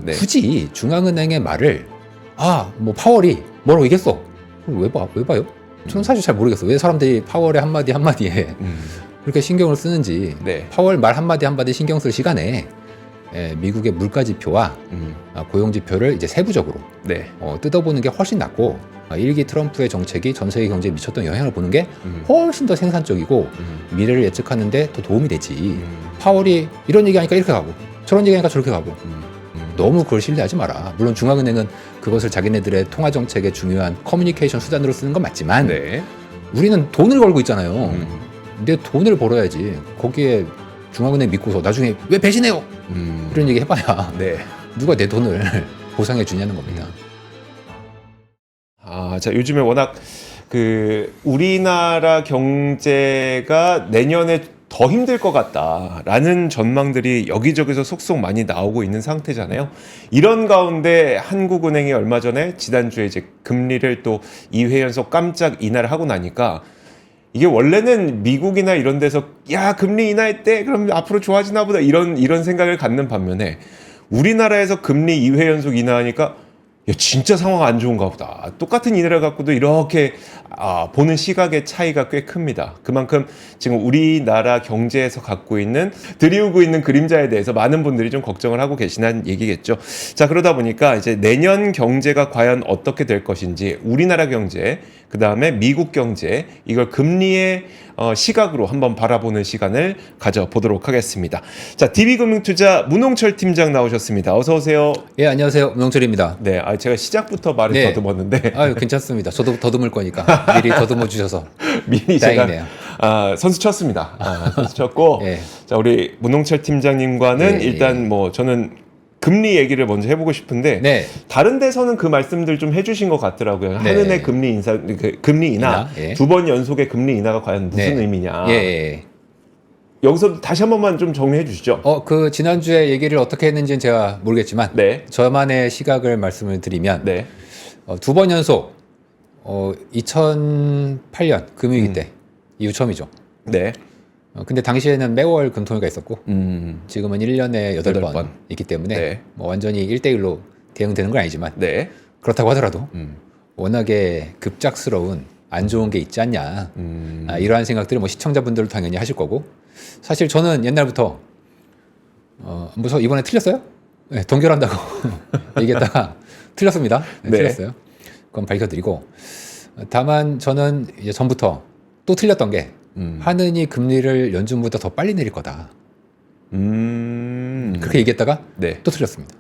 네. 굳이 중앙은행의 말을 뭐 파월이 뭐라고 얘기했어. 왜 봐요? 저는 사실 잘 모르겠어. 왜 사람들이 파월의 한마디 한마디에 그렇게 신경을 쓰는지. 네. 파월 말 한마디 한마디 신경 쓸 시간에 미국의 물가지표와 고용지표를 이제 세부적으로 네. 뜯어보는 게 훨씬 낫고, 일기 트럼프의 정책이 전 세계 경제에 미쳤던 영향을 보는 게 훨씬 더 생산적이고 미래를 예측하는데 더 도움이 되지. 파월이 이런 얘기하니까 이렇게 가고 저런 얘기하니까 저렇게 가고 너무 그걸 신뢰하지 마라. 물론 중앙은행은 그것을 자기네들의 통화정책의 중요한 커뮤니케이션 수단으로 쓰는 건 맞지만 네. 우리는 돈을 걸고 있잖아요. 근데 돈을 벌어야지. 거기에 중앙은행 믿고서 나중에 왜 배신해요? 이런 얘기 해봐야 네. 누가 내 돈을 보상해 주냐는 겁니다. 자, 요즘에 워낙 우리나라 경제가 내년에 더 힘들 것 같다라는 전망들이 여기저기서 속속 많이 나오고 있는 상태잖아요. 이런 가운데 한국은행이 얼마 전에 지난주에 이제 금리를 또 2회 연속 깜짝 인하를 하고 나니까, 이게 원래는 미국이나 이런 데서 야, 금리 인하했대, 그럼 앞으로 좋아지나 보다, 이런 생각을 갖는 반면에 우리나라에서 금리 2회 연속 인하하니까 야, 진짜 상황 안 좋은가 보다. 똑같은 인하를 갖고도 이렇게 보는 시각의 차이가 꽤 큽니다. 그만큼 지금 우리나라 경제에서 갖고 있는, 드리우고 있는 그림자에 대해서 많은 분들이 좀 걱정을 하고 계시는 얘기겠죠. 자, 그러다 보니까 이제 내년 경제가 과연 어떻게 될 것인지, 우리나라 경제, 그 다음에 미국 경제, 이걸 금리의 시각으로 한번 바라보는 시간을 가져보도록 하겠습니다. 자, DB금융투자 문홍철 팀장 나오셨습니다. 어서 오세요. 예, 안녕하세요. 문홍철입니다. 네, 제가 시작부터 말을 네. 더듬었는데. 괜찮습니다. 저도 더듬을 거니까 미리 더듬어 주셔서 미리 다행이네요. 제가 선수 쳤습니다. 선수 쳤고. 예. 자, 우리 문홍철 팀장님과는 예, 일단 저는 금리 얘기를 먼저 해보고 싶은데, 네. 다른 데서는 그 말씀들 좀 해주신 것 같더라고요. 네. 한은의 금리 인하, 예. 2번 연속의 금리 인하가 과연 무슨 네. 의미냐. 예. 여기서 다시 한 번만 좀 정리해 주시죠. 지난주에 얘기를 어떻게 했는지는 제가 모르겠지만, 네. 저만의 시각을 말씀을 드리면, 네. 2번 연속, 2008년 금융위기 때, 이후 처음이죠. 네. 근데 당시에는 매월 금통위가 있었고, 지금은 1년에 8번 있기 때문에, 네. 완전히 1대1로 대응되는 건 아니지만, 네. 그렇다고 하더라도, 워낙에 급작스러운 안 좋은 게 있지 않냐. 이러한 생각들을 시청자분들도 당연히 하실 거고, 사실 저는 옛날부터 이번에 틀렸어요? 네, 동결한다고 얘기했다가 틀렸습니다. 네. 틀렸어요. 그건 밝혀드리고, 다만 저는 이제 전부터 또 틀렸던 게 한은이 금리를 연준보다 더 빨리 내릴 거다. 그렇게 얘기했다가 네. 또 틀렸습니다.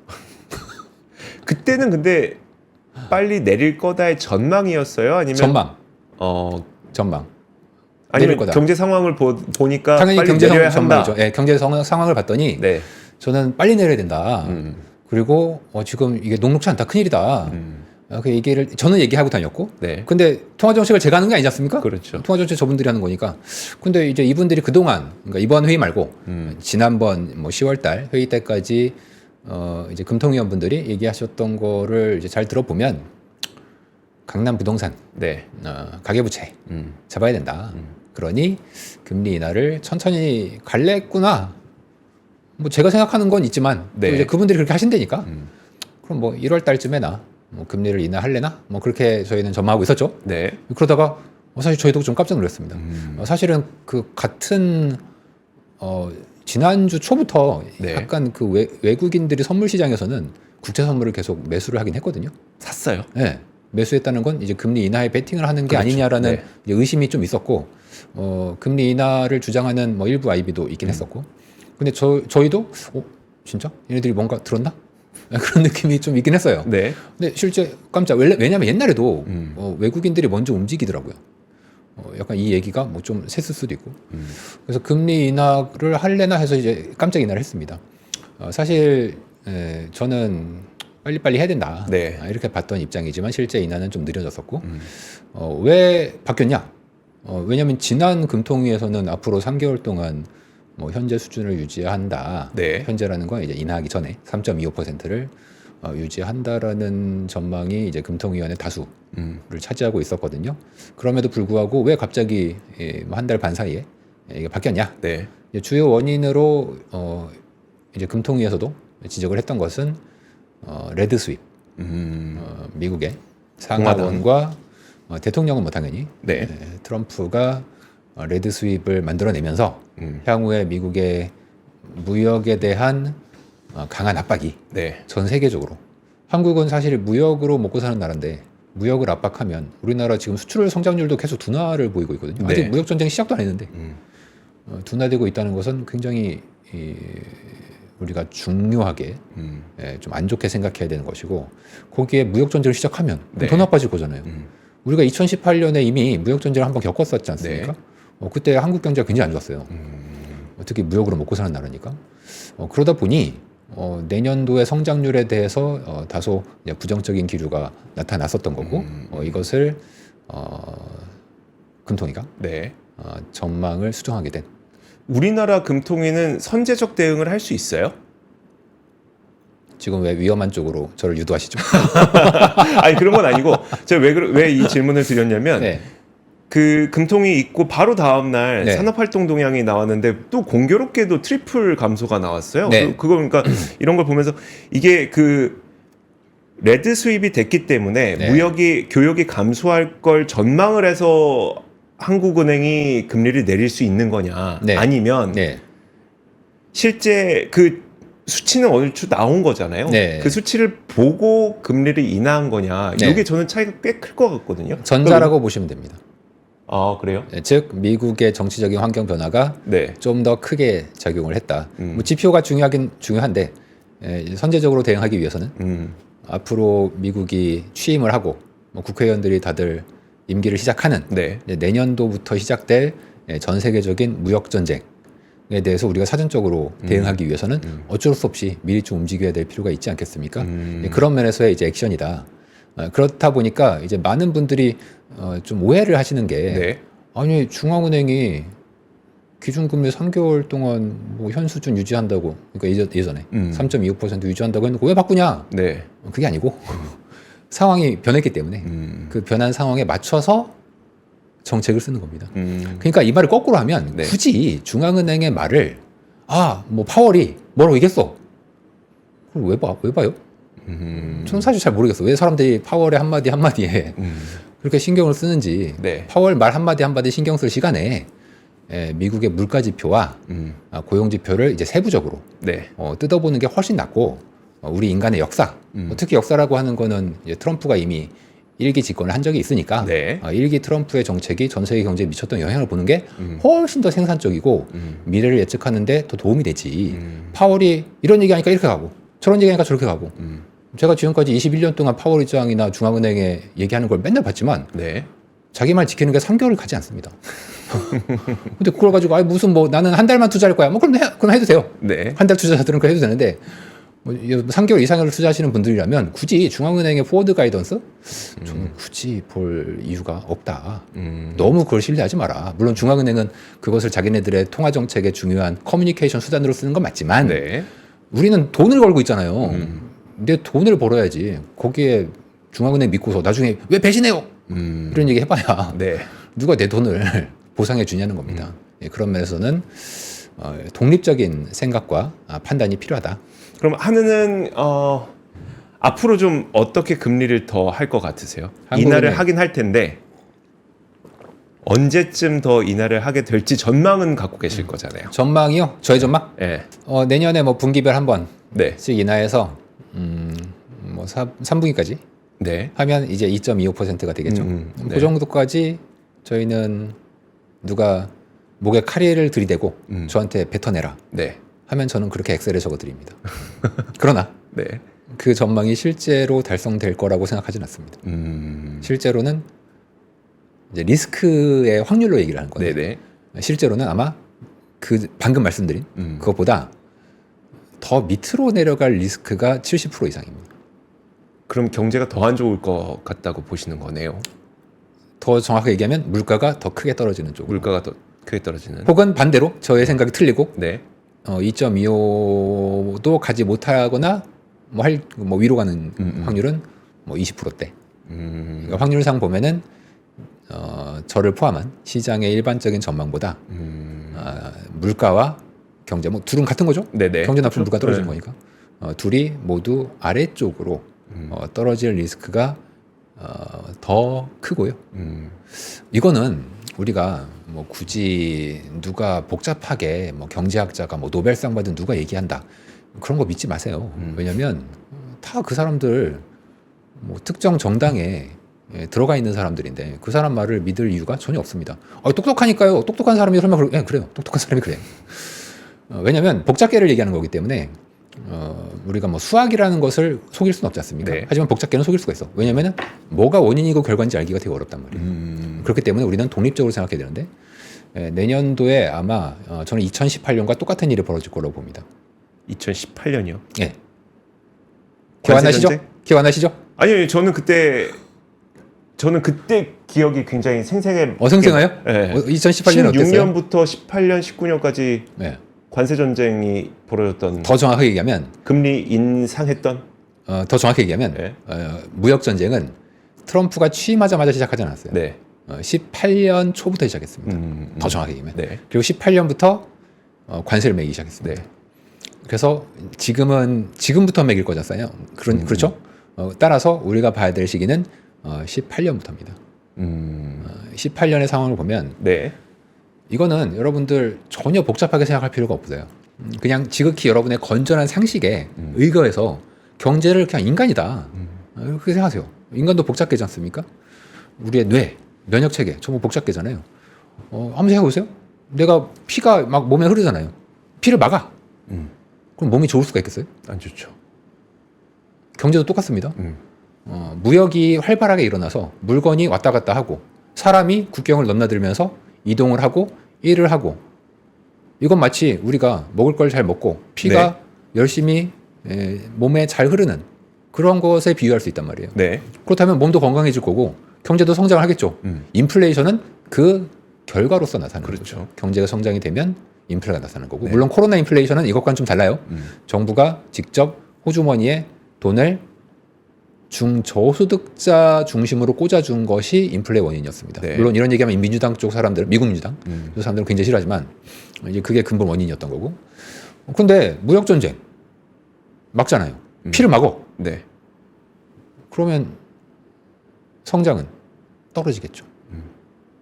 그때는 근데 빨리 내릴 거다의 전망이었어요? 아니면 전망. 아니면 거다. 경제 상황을 보니까 당연히 빨리 경제 내려야 한다. 전망이죠. 예, 경제 상황을 봤더니 네. 저는 빨리 내려야 된다. 그리고 지금 이게 녹록치 않다. 큰일이다. 그 얘기를 저는 얘기하고 다녔고, 네. 근데 통화정책을 제가 하는 게 아니지 않습니까? 그렇죠. 통화정책 저분들이 하는 거니까. 근데 이제 이분들이 그동안, 그러니까 이번 회의 말고 지난번 10월달 회의 때까지 이제 금통위원분들이 얘기하셨던 거를 이제 잘 들어보면, 강남 부동산, 네. 가계부채 잡아야 된다. 그러니 금리 인하를 천천히 갈랬구나. 제가 생각하는 건 있지만, 네. 또 이제 그분들이 그렇게 하신다니까. 그럼 1월 달쯤에나 금리를 인하할래나? 그렇게 저희는 전망하고 있었죠. 네. 그러다가 사실 저희도 좀 깜짝 놀랐습니다. 사실은 그 같은 지난주 초부터 네. 약간 그 외국인들이 선물 시장에서는 국제 선물을 계속 매수를 하긴 했거든요. 샀어요. 네. 매수했다는 건 이제 금리 인하에 베팅을 하는 게 그렇죠. 아니냐라는 네. 이제 의심이 좀 있었고, 금리 인하를 주장하는 일부 IB도 있긴 했었고, 근데 저희도 진짜 얘네들이 뭔가 들었나? 그런 느낌이 좀 있긴 했어요. 네. 근데 실제 깜짝, 왜냐면 옛날에도 외국인들이 먼저 움직이더라고요. 약간 이 얘기가 좀 셌을 수도 있고. 그래서 금리 인하를 할래나 해서 이제 깜짝 인하를 했습니다. 사실 저는 빨리빨리 해야 된다. 네. 이렇게 봤던 입장이지만 실제 인하는 좀 느려졌었고. 왜 바뀌었냐? 왜냐면 지난 금통위에서는 앞으로 3개월 동안 현재 수준을 유지한다. 네. 현재라는 건 이제 인하하기 전에 3.25%를 유지한다라는 전망이 이제 금통위원회 다수를 차지하고 있었거든요. 그럼에도 불구하고 왜 갑자기 한 달 반 사이에 이게 바뀌었냐? 네. 주요 원인으로 이제 금통위에서도 지적을 했던 것은 레드 스윕, 미국의 상하원과 대통령은 뭐 당연히 네. 트럼프가 레드 스윕을 만들어내면서 향후에 미국의 무역에 대한 강한 압박이 네. 전 세계적으로, 한국은 사실 무역으로 먹고 사는 나라인데 무역을 압박하면 우리나라 지금 수출 성장률도 계속 둔화를 보이고 있거든요. 아직 네. 무역 전쟁 시작도 안 했는데 둔화되고 있다는 것은 굉장히 우리가 중요하게 좀 안 좋게 생각해야 되는 것이고, 거기에 무역 전쟁을 시작하면 네. 더 나빠질 거잖아요. 우리가 2018년에 이미 무역 전쟁을 한번 겪었었지 않습니까? 네. 그때 한국 경제가 굉장히 안 좋았어요. 특히 무역으로 먹고 사는 나라니까. 그러다 보니 내년도의 성장률에 대해서 다소 이제 부정적인 기류가 나타났었던 거고, 이것을 금통위가 네. 전망을 수정하게 된. 우리나라 금통위는 선제적 대응을 할 수 있어요? 지금 왜 위험한 쪽으로 저를 유도하시죠? 아니 그런 건 아니고 제가 왜 이 질문을 드렸냐면 네. 그 금통위 있고 바로 다음 날 네. 산업활동 동향이 나왔는데 또 공교롭게도 트리플 감소가 나왔어요. 네. 그거 그러니까 이런 걸 보면서 이게 그 레드 수입이 됐기 때문에 네. 교역이 감소할 걸 전망을 해서 한국은행이 금리를 내릴 수 있는 거냐, 네. 아니면 네. 실제 그 수치는 얼추 나온 거잖아요. 네. 그 수치를 보고 금리를 인하한 거냐, 네. 이게 저는 차이가 꽤 클 것 같거든요. 전자라고 보시면 됩니다. 아 그래요? 즉 미국의 정치적인 환경 변화가 네. 좀 더 크게 작용을 했다. 뭐 지표가 중요한데 선제적으로 대응하기 위해서는 앞으로 미국이 취임을 하고 국회의원들이 다들 임기를 시작하는 네. 내년도부터 시작될 전 세계적인 무역 전쟁에 대해서 우리가 사전적으로 대응하기 위해서는 어쩔 수 없이 미리 좀 움직여야 될 필요가 있지 않겠습니까? 그런 면에서의 이제 액션이다. 그렇다 보니까 이제 많은 분들이 좀 오해를 하시는 게 네. 아니 중앙은행이 기준금리 3개월 동안 뭐 현 수준 유지한다고, 그러니까 예전에 3.25% 유지한다고 했는데 왜 바꾸냐? 네. 그게 아니고 상황이 변했기 때문에 그 변한 상황에 맞춰서 정책을 쓰는 겁니다. 그러니까 이 말을 거꾸로 하면 네. 굳이 중앙은행의 말을 뭐 파월이 뭐라고 얘기했어? 그걸 왜 봐요? 저는 사실 잘 모르겠어. 왜 사람들이 파월의 한마디에 그렇게 신경을 쓰는지. 네. 파월 말 한마디 신경 쓸 시간에 미국의 물가 지표와 고용 지표를 이제 세부적으로 네. 뜯어보는 게 훨씬 낫고, 우리 인간의 역사, 특히 역사라고 하는 거는 이제 트럼프가 이미 일기 집권을 한 적이 있으니까 네. 일기 트럼프의 정책이 전 세계 경제에 미쳤던 영향을 보는 게 훨씬 더 생산적이고 미래를 예측하는데 더 도움이 되지. 파월이 이런 얘기하니까 이렇게 가고 저런 얘기하니까 저렇게 가고. 제가 지금까지 21년 동안 파월 의장이나 중앙은행에 얘기하는 걸 맨날 봤지만 네. 자기 말 지키는 게 3개월을 가지 않습니다. 근데 그걸 가지고 무슨 뭐 나는 한 달만 투자할 거야. 뭐 그럼 해도 돼요. 네. 한 달 투자자들은 그거 해도 되는데, 뭐 3개월 이상을 투자하시는 분들이라면 굳이 중앙은행의 포워드 가이던스 저는 굳이 볼 이유가 없다. 너무 그걸 신뢰하지 마라. 물론 중앙은행은 그것을 자기네들의 통화 정책의 중요한 커뮤니케이션 수단으로 쓰는 건 맞지만 네. 우리는 돈을 걸고 있잖아요. 내 돈을 벌어야지. 거기에 중앙은행 믿고서 나중에 왜 배신해요? 이런 얘기 해봐야 네. 누가 내 돈을 보상해 주냐는 겁니다. 그런 면에서는 독립적인 생각과 판단이 필요하다. 그럼 한은은 앞으로 좀 어떻게 금리를 더 할 것 같으세요? 인하를 하긴 할 텐데 언제쯤 더 인하를 하게 될지 전망은 갖고 계실 거잖아요. 전망이요? 저의 전망? 네. 내년에 뭐 분기별 한 번씩 네. 인하해서 뭐 3분기까지 네. 하면 이제 2.25%가 되겠죠. 네. 그 정도까지 저희는 누가 목에 칼을 들이대고 저한테 뱉어내라 네. 하면 저는 그렇게 엑셀에 적어드립니다. 그러나 네. 그 전망이 실제로 달성될 거라고 생각하지는 않습니다. 실제로는 이제 리스크의 확률로 얘기를 하는 거예요. 네네. 실제로는 아마 그 방금 말씀드린 그것보다 더 밑으로 내려갈 리스크가 70% 이상입니다. 그럼 경제가 더 안 좋을 것 같다고 보시는 거네요. 더 정확하게 얘기하면 물가가 더 크게 떨어지는 쪽으로. 물가가 더 크게 떨어지는. 혹은 반대로 저의 생각이 틀리고 네. 2.25도 가지 못하거나 뭐 위로 가는 확률은 뭐 20%대. 그러니까 확률상 보면은 저를 포함한 시장의 일반적인 전망보다 물가와 경제 뭐 둘은 같은 거죠. 네네. 경제 나쁘면 물가 떨어지는 네. 거니까. 둘이 모두 아래쪽으로 떨어질 리스크가 더 크고요. 이거는 우리가 뭐 굳이 누가 복잡하게 뭐 경제학자가 뭐 노벨상 받은 누가 얘기한다 그런 거 믿지 마세요. 왜냐하면 다 그 사람들 뭐 특정 정당에 들어가 있는 사람들인데 그 사람 말을 믿을 이유가 전혀 없습니다. 똑똑하니까요. 똑똑한 사람이 설마 그래요. 똑똑한 사람이 그래요. 왜냐하면 복잡계를 얘기하는 거기 때문에 우리가 뭐 수학이라는 것을 속일 수는 없지 않습니까? 네. 하지만 복잡계는 속일 수가 있어. 왜냐하면 뭐가 원인이고 결과인지 알기가 되게 어렵단 말이에요. 그렇기 때문에 우리는 독립적으로 생각해야 되는데 내년도에 아마 저는 2018년과 똑같은 일이 벌어질 거라고 봅니다. 2018년이요? 예. 기억 안 나시죠? 관세전쟁? 기억 안 나시죠? 아니요, 저는 그때 기억이 굉장히 생생해. 생생해요? 네. 2018년 어땠어요? 16년부터 18년, 19년까지 네. 관세 전쟁이 벌어졌던. 더 정확하게 얘기하면 금리 인상했던. 더 정확하게 얘기하면 네. 무역 전쟁은 트럼프가 취임하자마자 시작하지 않았어요. 네. 18년 초부터 시작했습니다. 더 정확하게 얘기하면. 네. 그리고 18년부터 관세를 매기기 시작했습니다. 네. 그래서 지금부터 매길 거잖아요. 그렇죠? 따라서 우리가 봐야 될 시기는 18년부터입니다. 18년의 상황을 보면 네. 이거는 여러분들 전혀 복잡하게 생각할 필요가 없어요. 그냥 지극히 여러분의 건전한 상식에 의거해서 경제를 그냥 인간이다. 그렇게 생각하세요. 인간도 복잡계지 않습니까? 우리의 뇌, 면역체계 전부 복잡계잖아요. 한번 생각해보세요. 내가 피가 막 몸에 흐르잖아요. 피를 막아. 그럼 몸이 좋을 수가 있겠어요? 안 좋죠. 경제도 똑같습니다. 무역이 활발하게 일어나서 물건이 왔다 갔다 하고 사람이 국경을 넘나들면서 이동을 하고 일을 하고 이건 마치 우리가 먹을 걸 잘 먹고 피가 열심히 몸에 잘 흐르는 그런 것에 비유할 수 있단 말이에요. 네. 그렇다면 몸도 건강해질 거고 경제도 성장을 하겠죠. 인플레이션은 그 결과로서 나타나는 그렇죠. 거죠. 경제가 성장이 되면 인플레가 나타나는 거고 네. 물론 코로나 인플레이션은 이것과는 좀 달라요. 정부가 직접 호주머니에 돈을 중저소득자 중심으로 꽂아준 것이 인플레 원인이었습니다. 네. 물론 이런 얘기하면 민주당 쪽 사람들, 미국 민주당 그 사람들은 굉장히 싫어하지만 이제 그게 근본 원인이었던 거고. 근데 무역 전쟁 막잖아요. 피를 막어. 네. 그러면 성장은 떨어지겠죠.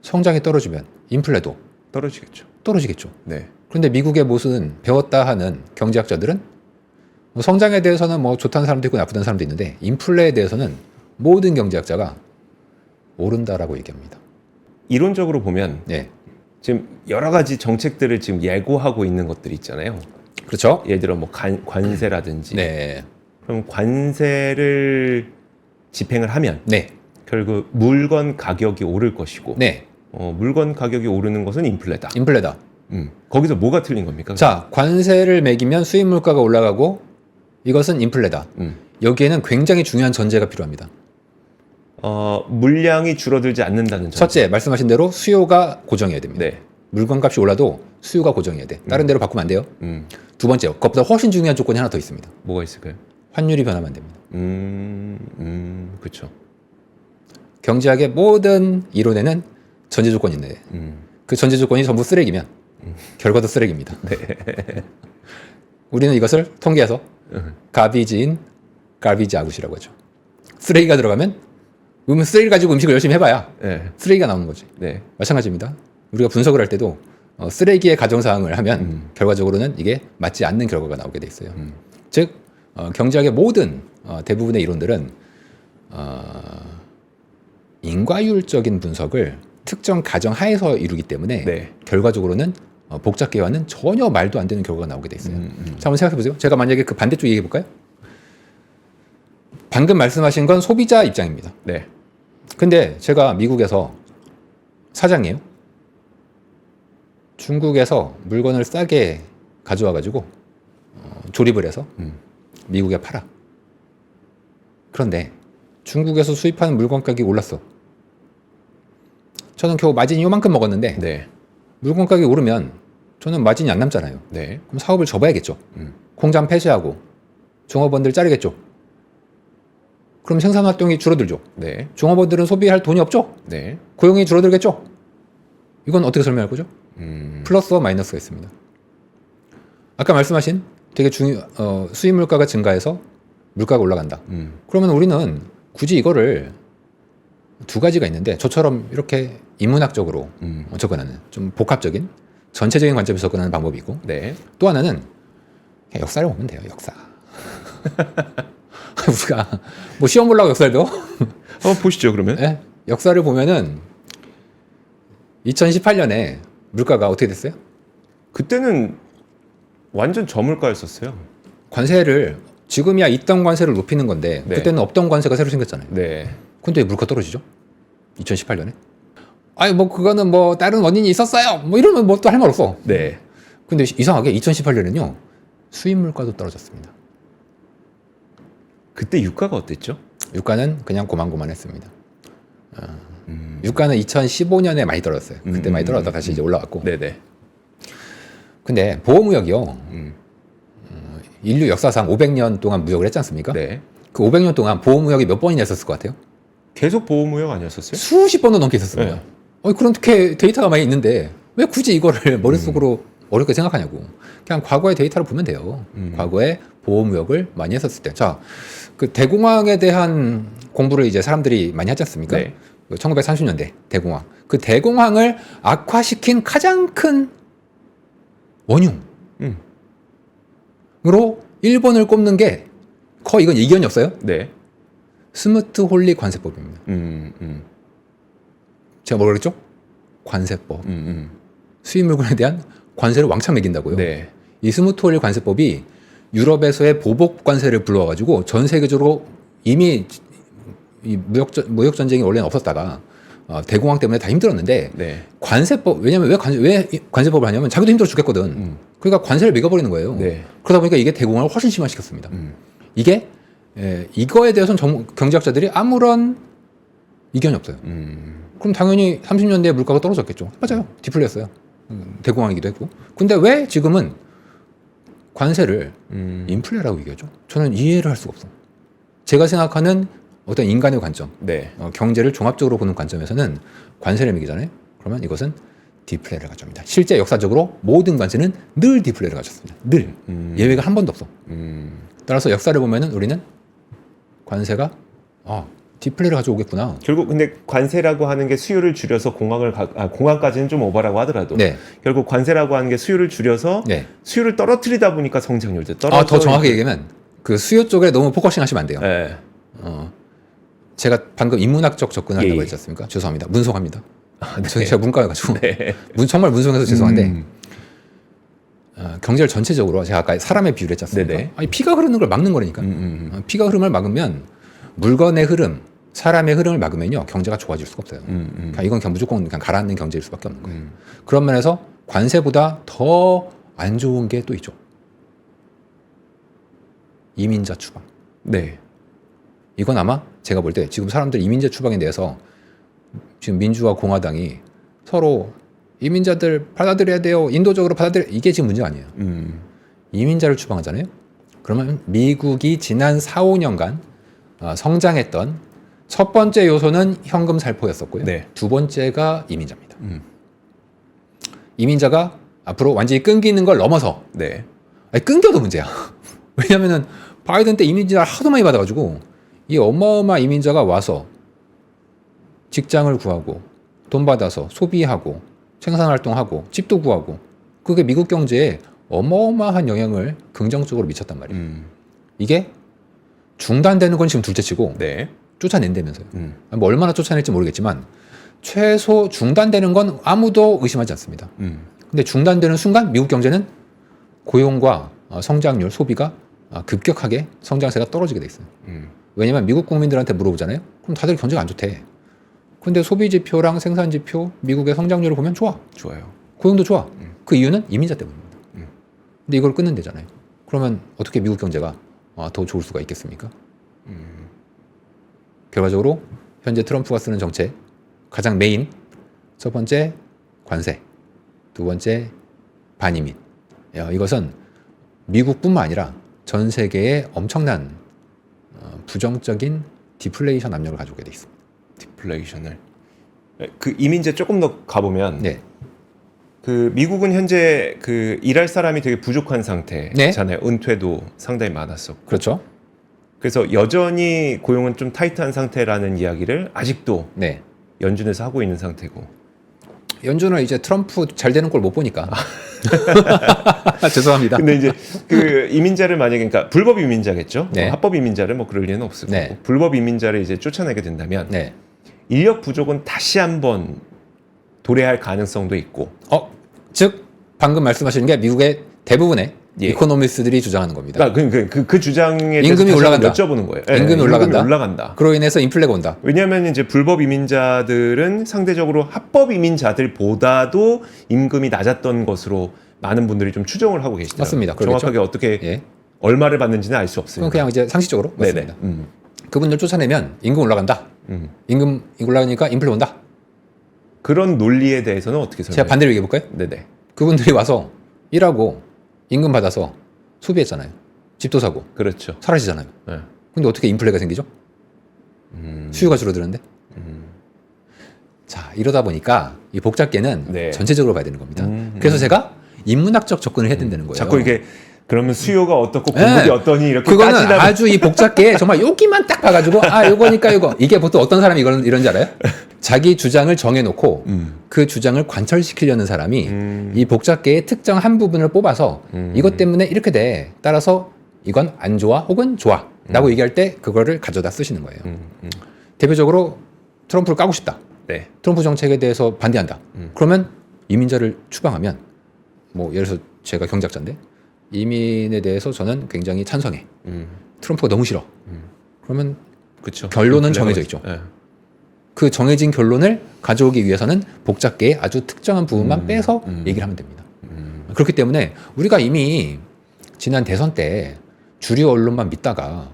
성장이 떨어지면 인플레도 떨어지겠죠. 떨어지겠죠. 네. 그런데 미국의 무슨 배웠다 하는 경제학자들은 뭐 성장에 대해서는 뭐 좋다는 사람도 있고 나쁘다는 사람도 있는데 인플레에 대해서는 모든 경제학자가 오른다라고 얘기합니다. 이론적으로 보면 네, 지금 여러 가지 정책들을 지금 예고하고 있는 것들이 있잖아요. 그렇죠. 예를 들어 뭐 관세라든지. 네, 그럼 관세를 집행을 하면 네, 결국 물건 가격이 오를 것이고 네. 물건 가격이 오르는 것은 인플레다. 인플레다. 거기서 뭐가 틀린 겁니까? 자, 관세를 매기면 수입 물가가 올라가고 이것은 인플레다. 여기에는 굉장히 중요한 전제가 필요합니다. 물량이 줄어들지 않는다는 점. 첫째, 말씀하신 대로 수요가 고정해야 됩니다. 네. 물건값이 올라도 수요가 고정해야 돼. 다른 데로 바꾸면 안 돼요. 두 번째, 그것보다 훨씬 중요한 조건이 하나 더 있습니다. 뭐가 있을까요? 환율이 변하면 안 됩니다. 그렇죠. 경제학의 모든 이론에는 전제 조건이 있는데 그 전제 조건이 전부 쓰레기면 결과도 쓰레기입니다. 네. 우리는 이것을 통계에서 garbage in, garbage out이라고 하죠. 쓰레기가 들어가면 쓰레기 가지고 음식을 열심히 해봐야 네. 쓰레기가 나오는 거지. 네. 마찬가지입니다. 우리가 분석을 할 때도 쓰레기의 가정사항을 하면 결과적으로는 이게 맞지 않는 결과가 나오게 돼 있어요. 즉 경제학의 모든 대부분의 이론들은 인과율적인 분석을 특정 가정 하에서 이루기 때문에 네. 결과적으로는 복잡계와는 전혀 말도 안 되는 결과가 나오게 돼 있어요. 자, 한번 생각해 보세요. 제가 만약에 그 반대쪽 얘기해 볼까요? 방금 말씀하신 건 소비자 입장입니다. 네. 근데 제가 미국에서 사장이에요. 중국에서 물건을 싸게 가져와 가지고 조립을 해서 미국에 팔아. 그런데 중국에서 수입하는 물건 가격이 올랐어. 저는 겨우 마진이 요만큼 먹었는데 네. 물건 가격이 오르면 저는 마진이 안 남잖아요. 네. 그럼 사업을 접어야겠죠. 공장 폐쇄하고 종업원들 자르겠죠. 그럼 생산 활동이 줄어들죠. 네. 종업원들은 소비할 돈이 없죠. 네. 고용이 줄어들겠죠. 이건 어떻게 설명할 거죠? 플러스와 마이너스가 있습니다. 아까 말씀하신 되게 수입 물가가 증가해서 물가가 올라간다. 그러면 우리는 굳이 이거를 두 가지가 있는데 저처럼 이렇게 인문학적으로 접근하는 좀 복합적인 전체적인 관점에서 접근하는 방법이 있고 네. 또 하나는 그냥 역사를 보면 돼요. 역사. 우리가 뭐 시험 보려고 역사를 배워? 한번 보시죠 그러면. 네? 역사를 보면은 2018년에 물가가 어떻게 됐어요? 그때는 완전 저물가였었어요. 관세를 지금이야 있던 관세를 높이는 건데 네. 그때는 없던 관세가 새로 생겼잖아요. 네. 근데 왜 물가 떨어지죠? 2018년에? 아니 뭐 그거는 뭐 다른 원인이 있었어요. 뭐 이러면 뭐 또 할 말 없어. 네. 근데 이상하게 2018년에는요 수입 물가도 떨어졌습니다. 그때 유가가 어땠죠? 유가는 그냥 고만고만했습니다. 유가는 2015년에 많이 떨어졌어요. 그때 많이 떨어졌다 다시 이제 올라왔고. 네네. 근데 보호무역이요. 음. 인류 역사상 500년 동안 무역을 했지 않습니까? 네. 그 500년 동안 보호무역이 몇 번이나 있었을 것 같아요? 계속 보호무역 아니었었어요? 수십 번도 넘게 있었습니다. 네. 그렇게 데이터가 많이 있는데 왜 굳이 이거를 머릿속으로 어렵게 생각하냐고. 그냥 과거의 데이터를 보면 돼요. 과거에 보호무역을 많이 했었을 때. 자, 그 대공황에 대한 공부를 이제 사람들이 많이 하지 않습니까? 네. 1930년대 대공황. 그 대공황을 악화시킨 가장 큰 원흉으로 일본을 꼽는 게 거의 이건 이견이 없어요. 네. 스무트-홀리 관세법입니다. 제가 뭐라 그랬죠? 관세법. 수입 물건에 대한 관세를 왕창 매긴다고요. 네. 이 스무트-홀리 관세법이 유럽에서의 보복 관세를 불러와가지고 전 세계적으로 이미 이 무역 전쟁이 원래는 없었다가 대공황 때문에 다 힘들었는데 네. 관세법 왜냐면 왜 관세법을 하냐면 자기도 힘들어 죽겠거든. 그러니까 관세를 매겨버리는 거예요. 네. 그러다 보니까 이게 대공황을 훨씬 심화시켰습니다. 이게 이거에 대해서는 경제학자들이 아무런 이견이 없어요. 그럼 당연히 30년대에 물가가 떨어졌겠죠. 맞아요. 디플레였어요. 대공황이기도 했고. 근데 왜 지금은 관세를 인플레라고 얘기하죠? 저는 이해를 할 수가 없어. 제가 생각하는 어떤 인간의 관점, 네. 경제를 종합적으로 보는 관점에서는 관세를 매기잖아요. 그러면 이것은 디플레를 가져옵니다. 실제 역사적으로 모든 관세는 늘 디플레를 가졌습니다. 늘. 예외가 한 번도 없어. 따라서 역사를 보면은 우리는 관세가 디플레를 가져오겠구나. 결국 근데 관세라고 하는 게 수요를 줄여서 공항까지는 좀 오버라고 하더라도 네. 결국 관세라고 하는 게 수요를 줄여서 네. 수요를 떨어뜨리다 보니까 성장률도 떨어져. 더 정확하게 얘기하면 그 수요 쪽에 너무 포커싱 하시면 안 돼요. 네. 제가 방금 인문학적 접근을 한다고 예. 했지 않습니까? 죄송합니다. 문송합니다. 제가 문과여가지고 네. 정말 문송해서 죄송한데 경제를 전체적으로 제가 아까 사람의 비유를 했지 않습니까? 네네. 아니, 피가 흐르는 걸 막는 거니까. 피가 흐름을 막으면 물건의 흐름, 사람의 흐름을 막으면요 경제가 좋아질 수가 없어요. 그러니까 이건 그냥 무조건 그냥 가라앉는 경제일 수밖에 없는 거예요. 그런 면에서 관세보다 더 안 좋은 게 또 있죠. 이민자 추방. 네. 이건 아마 제가 볼 때 지금 사람들 이민자 추방에 대해서 지금 민주와 공화당이 서로 이민자들 받아들여야 돼요. 인도적으로 이게 지금 문제가 아니에요. 이민자를 추방하잖아요. 그러면 미국이 지난 4, 5년간 성장했던 첫 번째 요소는 현금 살포였었고요. 네. 두 번째가 이민자입니다. 이민자가 앞으로 완전히 끊기는 걸 넘어서 네. 아니, 끊겨도 문제야. 왜냐면은 바이든 때 이민자를 하도 많이 받아가지고 이 어마어마한 이민자가 와서 직장을 구하고 돈 받아서 소비하고 생산활동하고 집도 구하고 그게 미국 경제에 어마어마한 영향을 긍정적으로 미쳤단 말이에요. 이게 중단되는 건 지금 둘째치고 네. 쫓아낸다면서요. 뭐 얼마나 쫓아낼지 모르겠지만 최소 중단되는 건 아무도 의심하지 않습니다. 근데 중단되는 순간 미국 경제는 고용과 성장률, 소비가 급격하게 성장세가 떨어지게 돼 있어요. 왜냐면 미국 국민들한테 물어보잖아요. 그럼 다들 경제가 안 좋대. 근데 소비 지표랑 생산 지표, 미국의 성장률을 보면 좋아. 좋아요. 고용도 좋아. 그 이유는 이민자 때문입니다. 근데 이걸 끊는다잖아요. 그러면 어떻게 미국 경제가 더 좋을 수가 있겠습니까? 결과적으로 현재 트럼프가 쓰는 정책 가장 메인 첫 번째 관세, 두 번째 반이민. 이것은 미국뿐만 아니라 전 세계에 엄청난 부정적인 디플레이션 압력을 가져오게 돼 있습니다. 디플레이션을 그 이민자 조금 더 가보면 네. 그 미국은 현재 그 일할 사람이 되게 부족한 상태잖아요. 네. 은퇴도 상당히 많았었고. 그렇죠. 그래서 여전히 고용은 좀 타이트한 상태라는 이야기를 아직도 네. 연준에서 하고 있는 상태고. 연준은 이제 트럼프 잘 되는 걸 못 보니까. 죄송합니다. 근데 이제 그 이민자를 만약에 그러니까 불법 이민자겠죠. 네. 합법 이민자를 뭐 그럴 리는 없을 네. 거고. 불법 이민자를 이제 쫓아내게 된다면 네. 인력 부족은 다시 한번 도래할 가능성도 있고. 즉 방금 말씀하시는 게 미국의 대부분의 예. 이코노미스트들이 주장하는 겁니다. 그러니까 그 주장에 대해서 임금이 다시 올라간다. 한번 여쭤보는 거예요. 예, 임금이 올라간다. 올라간다. 그로 인해서 인플레가 온다. 왜냐하면 이제 불법 이민자들은 상대적으로 합법 이민자들보다도 임금이 낮았던 것으로 많은 분들이 좀 추정을 하고 계시더라고요. 맞습니다. 그러겠죠. 정확하게 어떻게 예. 얼마를 받는지는 알 수 그건 없으니까. 그냥 이제 상식적으로 네네. 맞습니다. 그분들 쫓아내면 임금 올라간다. 임금 올라가니까 인플레 온다. 그런 논리에 대해서는 어떻게 제가 설명해요? 반대로 얘기해 볼까요? 네네. 그분들이 와서 일하고 임금 받아서 소비했잖아요. 집도 사고 그렇죠. 사라지잖아요. 네. 근데 어떻게 인플레가 생기죠? 수요가 줄어드는데. 자, 이러다 보니까 이 복잡계는 네. 전체적으로 봐야 되는 겁니다. 그래서 제가 인문학적 접근을 해야 된다는 거예요. 자꾸 이게 그러면 수요가 어떻고 네. 공급이 어떠니 이렇게 그거는 따지다 아주 이 복잡계에 정말 여기만 딱 봐가지고 요거니까 이거 이게 보통 어떤 사람이 이런지 알아요? 자기 주장을 정해놓고 그 주장을 관철시키려는 사람이 이 복잡계의 특정 한 부분을 뽑아서 이것 때문에 이렇게 돼. 따라서 이건 안 좋아 혹은 좋아 라고 얘기할 때 그거를 가져다 쓰시는 거예요. 대표적으로 트럼프를 까고 싶다. 네. 트럼프 정책에 대해서 반대한다. 그러면 이민자를 추방하면 뭐 예를 들어서 제가 경제학자인데 이민에 대해서 저는 굉장히 찬성해. 트럼프가 너무 싫어. 그러면 그렇죠. 결론은 정해져 있죠. 네. 그 정해진 결론을 가져오기 위해서는 복잡계의 아주 특정한 부분만 빼서 얘기를 하면 됩니다. 그렇기 때문에 우리가 이미 지난 대선 때 주류 언론만 믿다가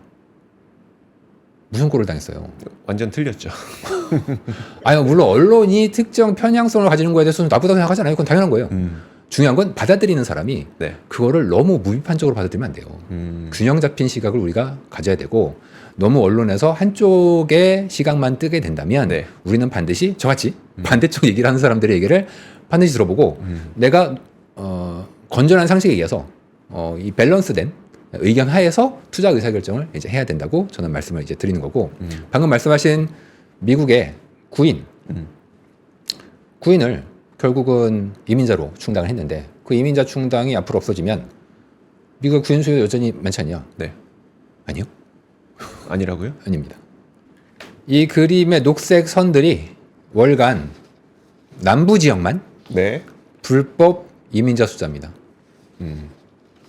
무슨 꼴을 당했어요. 완전 틀렸죠. 아니 물론 언론이 특정 편향성을 가지는 거에 대해서는 나쁘다고 생각하잖아요. 그건 당연한 거예요. 중요한 건 받아들이는 사람이 네. 그거를 너무 무비판적으로 받아들이면 안 돼요. 균형 잡힌 시각을 우리가 가져야 되고 너무 언론에서 한쪽의 시각만 뜨게 된다면 네. 우리는 반드시 저같이 반대쪽 얘기를 하는 사람들의 얘기를 반드시 들어보고 내가 건전한 상식에 의해서 이 밸런스된 의견 하에서 투자 의사결정을 이제 해야 된다고 저는 말씀을 이제 드리는 거고 방금 말씀하신 미국의 구인을 결국은 이민자로 충당을 했는데 그 이민자 충당이 앞으로 없어지면 미국의 구인 수요 여전히 많지 않냐? 네. 아니요. 아니라고요? 아닙니다. 이 그림의 녹색 선들이 월간 남부 지역만 네. 불법 이민자 숫자입니다.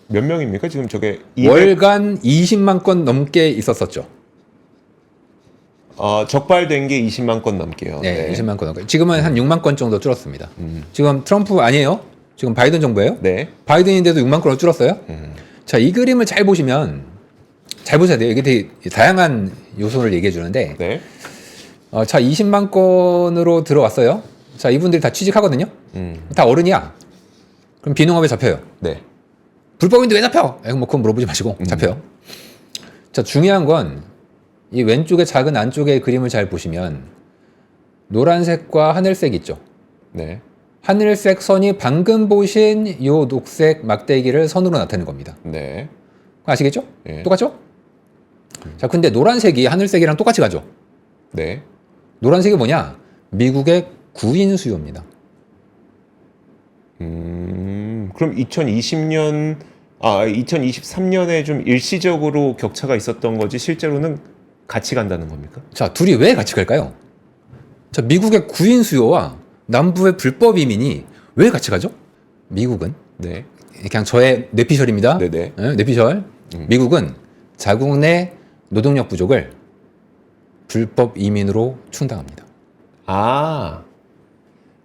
몇 명입니까? 지금 저게 월간 20만 건 넘게 있었었죠. 적발된 게 20만 건 넘게요. 네, 20만 건 넘게. 지금은 한 6만 건 정도 줄었습니다. 지금 트럼프 아니에요? 지금 바이든 정부예요? 네. 바이든인데도 6만 건으로 줄었어요? 자, 이 그림을 잘 보시면 잘 보셔야 돼요. 이게 되게 다양한 요소를 얘기해 주는데 네. 자, 20만 건으로 들어왔어요. 자, 이분들이 다 취직하거든요. 다 어른이야. 그럼 비농업에 잡혀요. 네. 불법인데 왜 잡혀? 뭐 그건 물어보지 마시고 잡혀요. 자, 중요한 건 이 왼쪽의 작은 안쪽의 그림을 잘 보시면 노란색과 하늘색 있죠. 네. 하늘색 선이 방금 보신 요 녹색 막대기를 선으로 나타내는 겁니다. 네. 아시겠죠? 예. 똑같죠? 자, 근데 노란색이 하늘색이랑 똑같이 가죠. 네. 노란색이 뭐냐? 미국의 구인 수요입니다. 그럼 2023년에 좀 일시적으로 격차가 있었던 거지 실제로는 같이 간다는 겁니까? 자, 둘이 왜 같이 갈까요? 자, 미국의 구인 수요와 남부의 불법 이민이 왜 같이 가죠? 미국은 네. 그냥 저의 뇌피셜입니다. 네네. 네, 뇌피셜. 미국은 자국 내 노동력 부족을 불법 이민으로 충당합니다.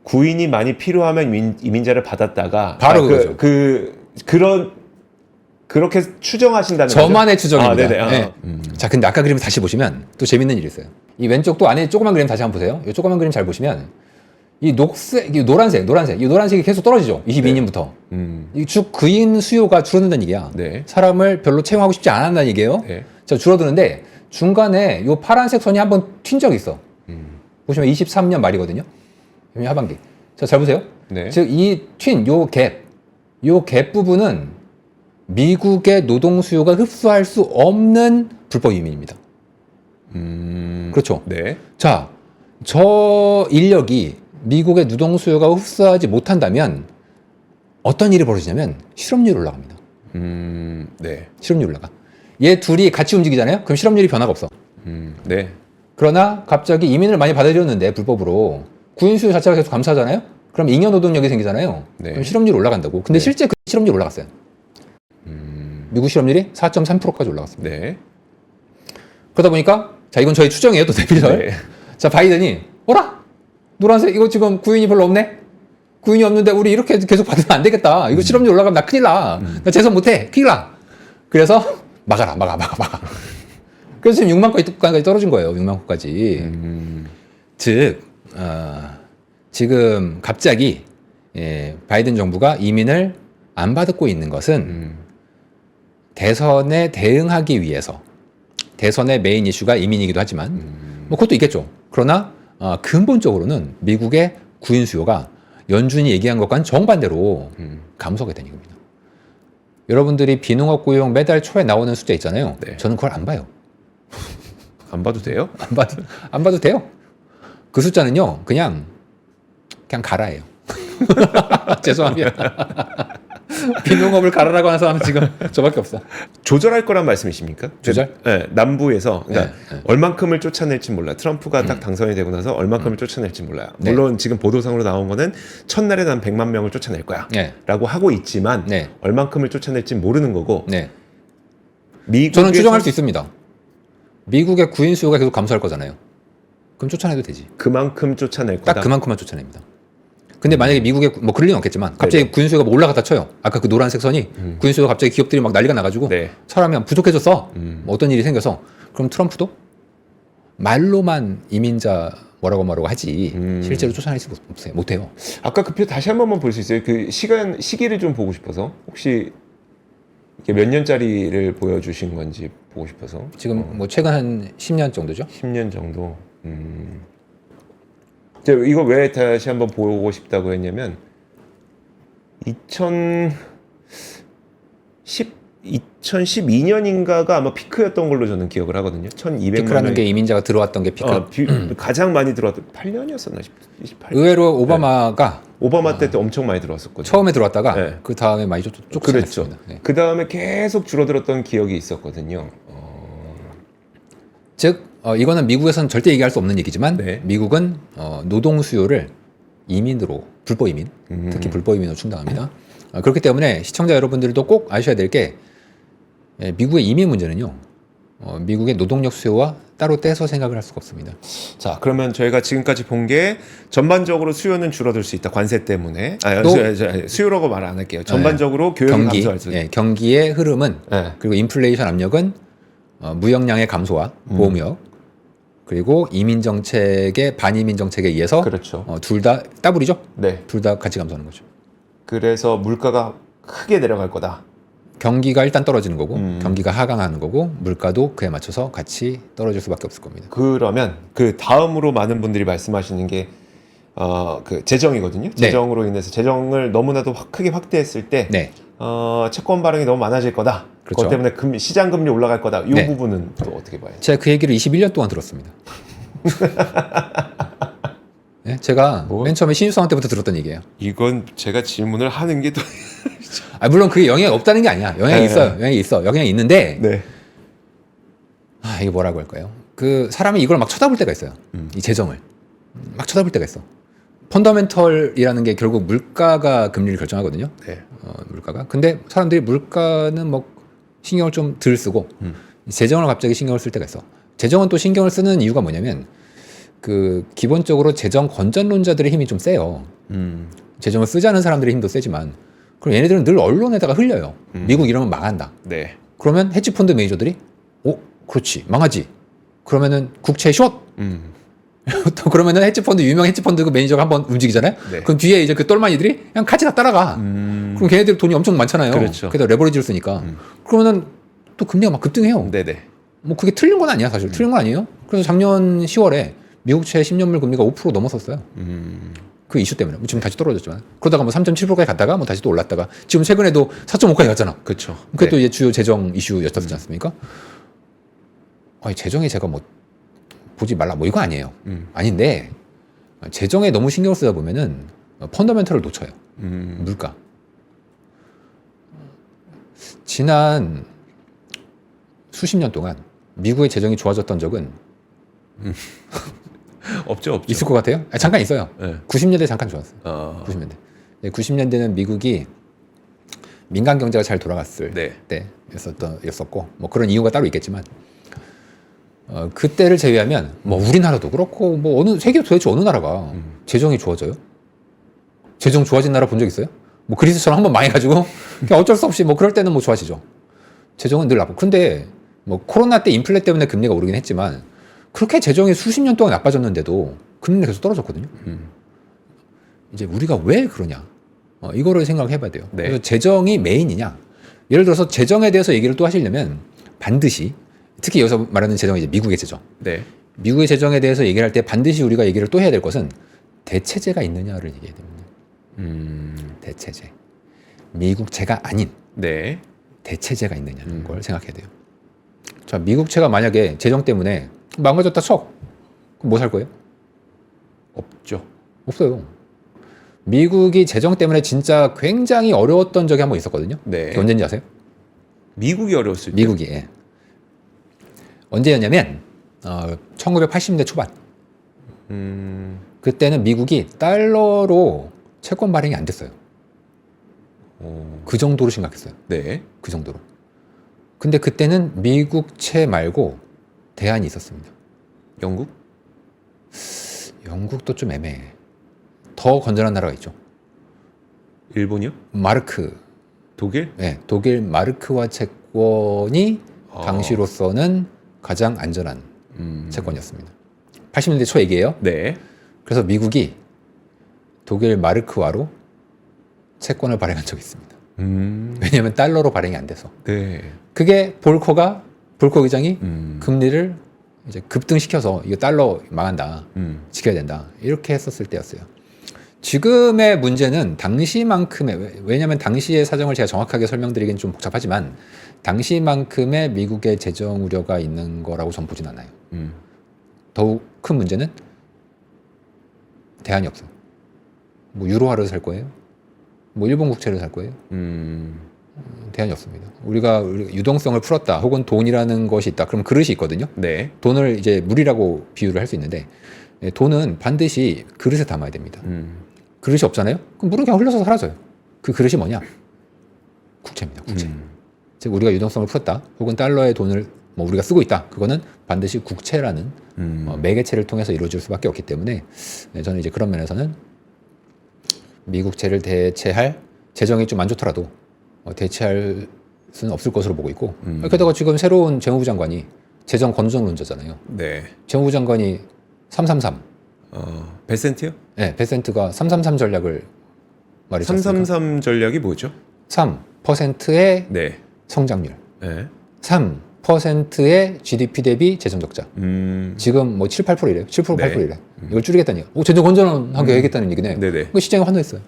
구인이 많이 필요하면 이민자를 받았다가 바로 그거죠. 그렇게 추정하신다는 거죠? 저만의 추정입니다. 네네. 네. 자, 근데 아까 그림을 다시 보시면 또 재밌는 일이 있어요. 이 왼쪽 또 안에 조그만 그림 다시 한번 보세요. 이 조그만 그림 잘 보시면 이 녹색, 이 노란색이 계속 떨어지죠. 22년부터. 이 쭉 구인 수요가 줄어든다는 얘기야. 네. 사람을 별로 채용하고 싶지 않았다는 얘기예요. 네. 자, 줄어드는데 중간에 이 파란색 선이 한번 튄 적이 있어. 보시면 23년 말이거든요. 하반기. 자, 잘 보세요. 네. 즉 이 튠, 요 갭 부분은 미국의 노동 수요가 흡수할 수 없는 불법 이민입니다. 그렇죠. 네. 자, 저 인력이 미국의 노동 수요가 흡수하지 못한다면 어떤 일이 벌어지냐면 실업률이 올라갑니다. 네. 실업률이 올라가. 얘 둘이 같이 움직이잖아요. 그럼 실업률이 변화가 없어. 네. 그러나 갑자기 이민을 많이 받아들였는데 불법으로 구인 수요 자체가 계속 감소하잖아요. 그럼 잉여 노동력이 생기잖아요. 네. 그럼 실업률이 올라간다고. 근데 네. 실제 그 실업률이 올라갔어요. 미국 실업률이 4.3%까지 올라갔습니다. 네. 그러다 보니까 자 이건 저희 추정이에요. 또 대비설. 네. 자 바이든이 어라 노란색 이거 지금 구인이 별로 없네. 구인이 없는데 우리 이렇게 계속 받으면 안 되겠다. 이거 실업률 올라가면 나 큰일 나. 나 재선 못해. 큰일 나. 그래서 막아. 그래서 지금 6만 건까지 떨어진 거예요. 6만 건까지. 즉 지금 갑자기 바이든 정부가 이민을 안 받고 있는 것은 대선에 대응하기 위해서 대선의 메인 이슈가 이민이기도 하지만 뭐 그것도 있겠죠. 그러나 근본적으로는 미국의 구인 수요가 연준이 얘기한 것과는 정반대로 감소하게 되는 겁니다. 여러분들이 비농업 고용 매달 초에 나오는 숫자 있잖아요. 네. 저는 그걸 안 봐요. 안 봐도 돼요? 안 봐도 돼요. 그 숫자는요, 그냥 가라예요. 죄송합니다. 비농업을 가라라고 하는 사람은 지금 저밖에 없어. 조절할 거란 말씀이십니까? 조절? 네, 남부에서 그러니까 네. 얼만큼을 쫓아낼지 몰라. 트럼프가 딱 당선이 되고 나서 얼만큼을 쫓아낼지 몰라요. 네. 물론 지금 보도상으로 나온 거는 첫날에 난 100만 명을 쫓아낼 거야. 네. 라고 하고 있지만 네. 얼만큼을 쫓아낼지 모르는 거고 네. 미국에서 저는 추정할 수 있습니다. 미국의 구인 수요가 계속 감소할 거잖아요. 그럼 쫓아내도 되지. 그만큼 쫓아낼 거다. 딱 그만큼만 쫓아냅니다. 근데 만약에 미국에 뭐 그럴 리는 없겠지만 갑자기 구인 수요가 뭐 올라갔다 쳐요. 아까 그 노란색 선이 구인 수요가 갑자기 기업들이 막 난리가 나가지고 네. 사람이 부족해졌어. 뭐 어떤 일이 생겨서 그럼 트럼프도 말로만 이민자 뭐라고 하지 실제로 쫓아낼 수 없어요. 못해요. 아까 그 표 다시 한 번만 볼 수 있어요? 그 시기를 좀 보고 싶어서 혹시 이게 몇 년짜리를 보여주신 건지 보고 싶어서 지금 뭐 최근 한 10년 정도죠. 10년 정도. 제가 이거 왜 다시 한번 보고 싶다고 했냐면 2012년인가가 아마 피크였던 걸로 저는 기억을 하거든요. 1200만 피크라는 게 이민자가 들어왔던 게 피크. 가장 많이 들어왔던 8년이었었나 18. 의외로 오바마가 오바마 때 엄청 많이 들어왔었거든요. 처음에 들어왔다가 네. 그 다음에 많이 그랬죠. 쫓아냈습니다. 네. 그 다음에 계속 줄어들었던 기억이 있었거든요. 즉 이거는 미국에서는 절대 얘기할 수 없는 얘기지만 네. 미국은 노동 수요를 이민으로 불법 이민, 특히 불법 이민으로 충당합니다. 그렇기 때문에 시청자 여러분들도 꼭 아셔야 될 게 미국의 이민 문제는요. 미국의 노동력 수요와 따로 떼서 생각을 할 수가 없습니다. 자, 그러면 저희가 지금까지 본 게 전반적으로 수요는 줄어들 수 있다. 관세 때문에. 수요라고 말 안 할게요. 전반적으로 교역이 감소할 수 있다. 경기의 흐름은 네. 그리고 인플레이션 압력은 무역량의 감소와 보호무역 그리고 이민 정책의 반이민 정책에 의해서 그렇죠. 둘 다 따블이죠. 네. 둘 다 같이 감소하는 거죠. 그래서 물가가 크게 내려갈 거다. 경기가 일단 떨어지는 거고 경기가 하강하는 거고 물가도 그에 맞춰서 같이 떨어질 수밖에 없을 겁니다. 그러면 그 다음으로 많은 분들이 말씀하시는 게 그 재정이거든요. 네. 재정으로 인해서 재정을 너무나도 크게 확대했을 때 네. 채권 발행이 너무 많아질 거다. 그렇죠. 그것 때문에 시장 금리 올라갈 거다. 이 네. 부분은 또 어떻게 봐요? 제가 그 얘기를 21년 동안 들었습니다. 네? 제가 맨 처음에 신입사원 때부터 들었던 얘기예요. 이건 제가 질문을 하는 게 또 물론 그게 영향이 없다는 게 아니야. 영향이 네. 있어요. 영향이 있는데 네. 이게 뭐라고 할까요? 그 사람이 이걸 막 쳐다볼 때가 있어요. 이 재정을 막 쳐다볼 때가 있어. 펀더멘털이라는 게 결국 물가가 금리를 결정하거든요. 네. 물가가. 근데 사람들이 물가는 뭐 신경을 좀 덜 쓰고 재정을 갑자기 신경을 쓸 때가 있어. 재정은 또 신경을 쓰는 이유가 뭐냐면 그 기본적으로 재정 건전론자들의 힘이 좀 세요. 재정을 쓰자는 사람들의 힘도 세지만 그럼 얘네들은 늘 언론에다가 흘려요. 미국 이러면 망한다. 네. 그러면 헤지펀드 매니저들이 그렇지 망하지. 그러면은 국채 숏. 또 그러면은 유명 헤지펀드 그 매니저가 한번 움직이잖아요. 네. 그럼 뒤에 이제 그 똘마니들이 그냥 같이 다 따라가. 그럼 걔네들 돈이 엄청 많잖아요. 그렇죠. 게다가 레버리지를 쓰니까. 그러면은 또 금리가 막 급등해요. 네네. 뭐 그게 틀린 건 아니야 사실. 틀린 건 아니에요. 그래서 작년 10월에 미국채 10년물 금리가 5% 넘었었어요. 그 이슈 때문에 지금 다시 떨어졌지만 그러다가 뭐 3.7%까지 갔다가 뭐 다시 또 올랐다가 지금 최근에도 4.5까지 갔잖아. 그렇죠. 그게 또 이제 주요 재정 이슈였었지 않습니까? 아니, 재정에 제가 뭐 보지 말라 뭐 이거 아니에요. 아닌데 재정에 너무 신경을 쓰다 보면은 펀더멘털을 놓쳐요. 물가. 지난 수십 년 동안 미국의 재정이 좋아졌던 적은 없죠. 있을 것 같아요? 잠깐 있어요. 네. 90년대 잠깐 좋았어요. 90년대. 90년대는 미국이 민간 경제가 잘 돌아갔을 네. 때였었고 뭐 그런 이유가 따로 있겠지만 그때를 제외하면 뭐 우리나라도 그렇고 뭐 세계 도대체 어느 나라가 재정이 좋아져요? 재정 좋아진 나라 본 적 있어요? 뭐 그리스처럼 한번 망해가지고 그냥 어쩔 수 없이 뭐 그럴 때는 뭐 좋아지죠. 재정은 늘 나쁘고. 근데 뭐 코로나 때 인플레 때문에 금리가 오르긴 했지만 그렇게 재정이 수십 년 동안 나빠졌는데도 금리는 계속 떨어졌거든요. 이제 우리가 왜 그러냐? 이거를 생각해 봐야 돼요. 네. 그래서 재정이 메인이냐? 예를 들어서 재정에 대해서 얘기를 또 하시려면 반드시 특히 여기서 말하는 재정이 이제 미국의 재정. 네. 미국의 재정에 대해서 얘기를 할 때 반드시 우리가 얘기를 또 해야 될 것은 대체제가 있느냐를 얘기해야 됩니다. 대체제. 미국채가 아닌 네. 대체제가 있느냐는 걸 생각해야 돼요. 자, 미국채가 만약에 재정 때문에 망가졌다 쳐. 그럼 뭐 살 거예요? 없죠. 없어요. 미국이 재정 때문에 진짜 굉장히 어려웠던 적이 한 번 있었거든요. 네. 그게 언제인지 아세요? 미국이 어려웠을 때. 미국이. 예. 언제였냐면 1980년대 초반. 그때는 미국이 달러로 채권 발행이 안 됐어요. 그 정도로 심각했어요. 네. 그 정도로. 근데 그때는 미국채 말고 대안이 있었습니다. 영국? 영국도 좀 애매해. 더 건전한 나라가 있죠. 일본이요? 마르크. 독일? 네, 독일 마르크화 채권이 당시로서는 가장 안전한 채권이었습니다. 80년대 초 얘기예요. 네. 그래서 미국이 독일 마르크화로 채권을 발행한 적이 있습니다. 왜냐하면 달러로 발행이 안 돼서. 네. 그게 볼커 의장이 금리를 이제 급등시켜서 이거 달러 망한다, 지켜야 된다 이렇게 했었을 때였어요. 지금의 문제는 당시만큼의, 왜냐하면 당시의 사정을 제가 정확하게 설명드리긴 좀 복잡하지만 당시만큼의 미국의 재정 우려가 있는 거라고 전 보진 않아요. 더욱 큰 문제는 대안이 없어요. 뭐 유로화를 살 거예요? 뭐 일본 국채를 살 거예요? 대안이 없습니다. 우리가 유동성을 풀었다, 혹은 돈이라는 것이 있다. 그럼 그릇이 있거든요. 네. 돈을 이제 물이라고 비유를 할 수 있는데 돈은 반드시 그릇에 담아야 됩니다. 그릇이 없잖아요? 그럼 물은 그냥 흘러서 사라져요. 그 그릇이 뭐냐? 국채입니다. 국채. 즉 우리가 유동성을 풀었다, 혹은 달러의 돈을 뭐 우리가 쓰고 있다. 그거는 반드시 국채라는 매개체를 통해서 이루어질 수밖에 없기 때문에 저는 이제 그런 면에서는 미국채를 대체할 재정이 좀 안 좋더라도 대체할 수는 없을 것으로 보고 있고, 게다가 지금 새로운 재무부 장관이 재정 건전론자잖아요. 네. 재무부 장관이 333. 베센트요? 네, 베센트가 333 전략을 말했지 않습니까? 333 전략이 뭐죠? 3%의 네. 성장률, 네. 3%의 GDP 대비 재정 적자. 지금 뭐 7, 8%이래요. 7%, 네. 8%이래. 이걸 줄이겠다는 얘기. 재정 건전하게 해야겠다는 얘기네. 네네. 그 시장이 환호했어요.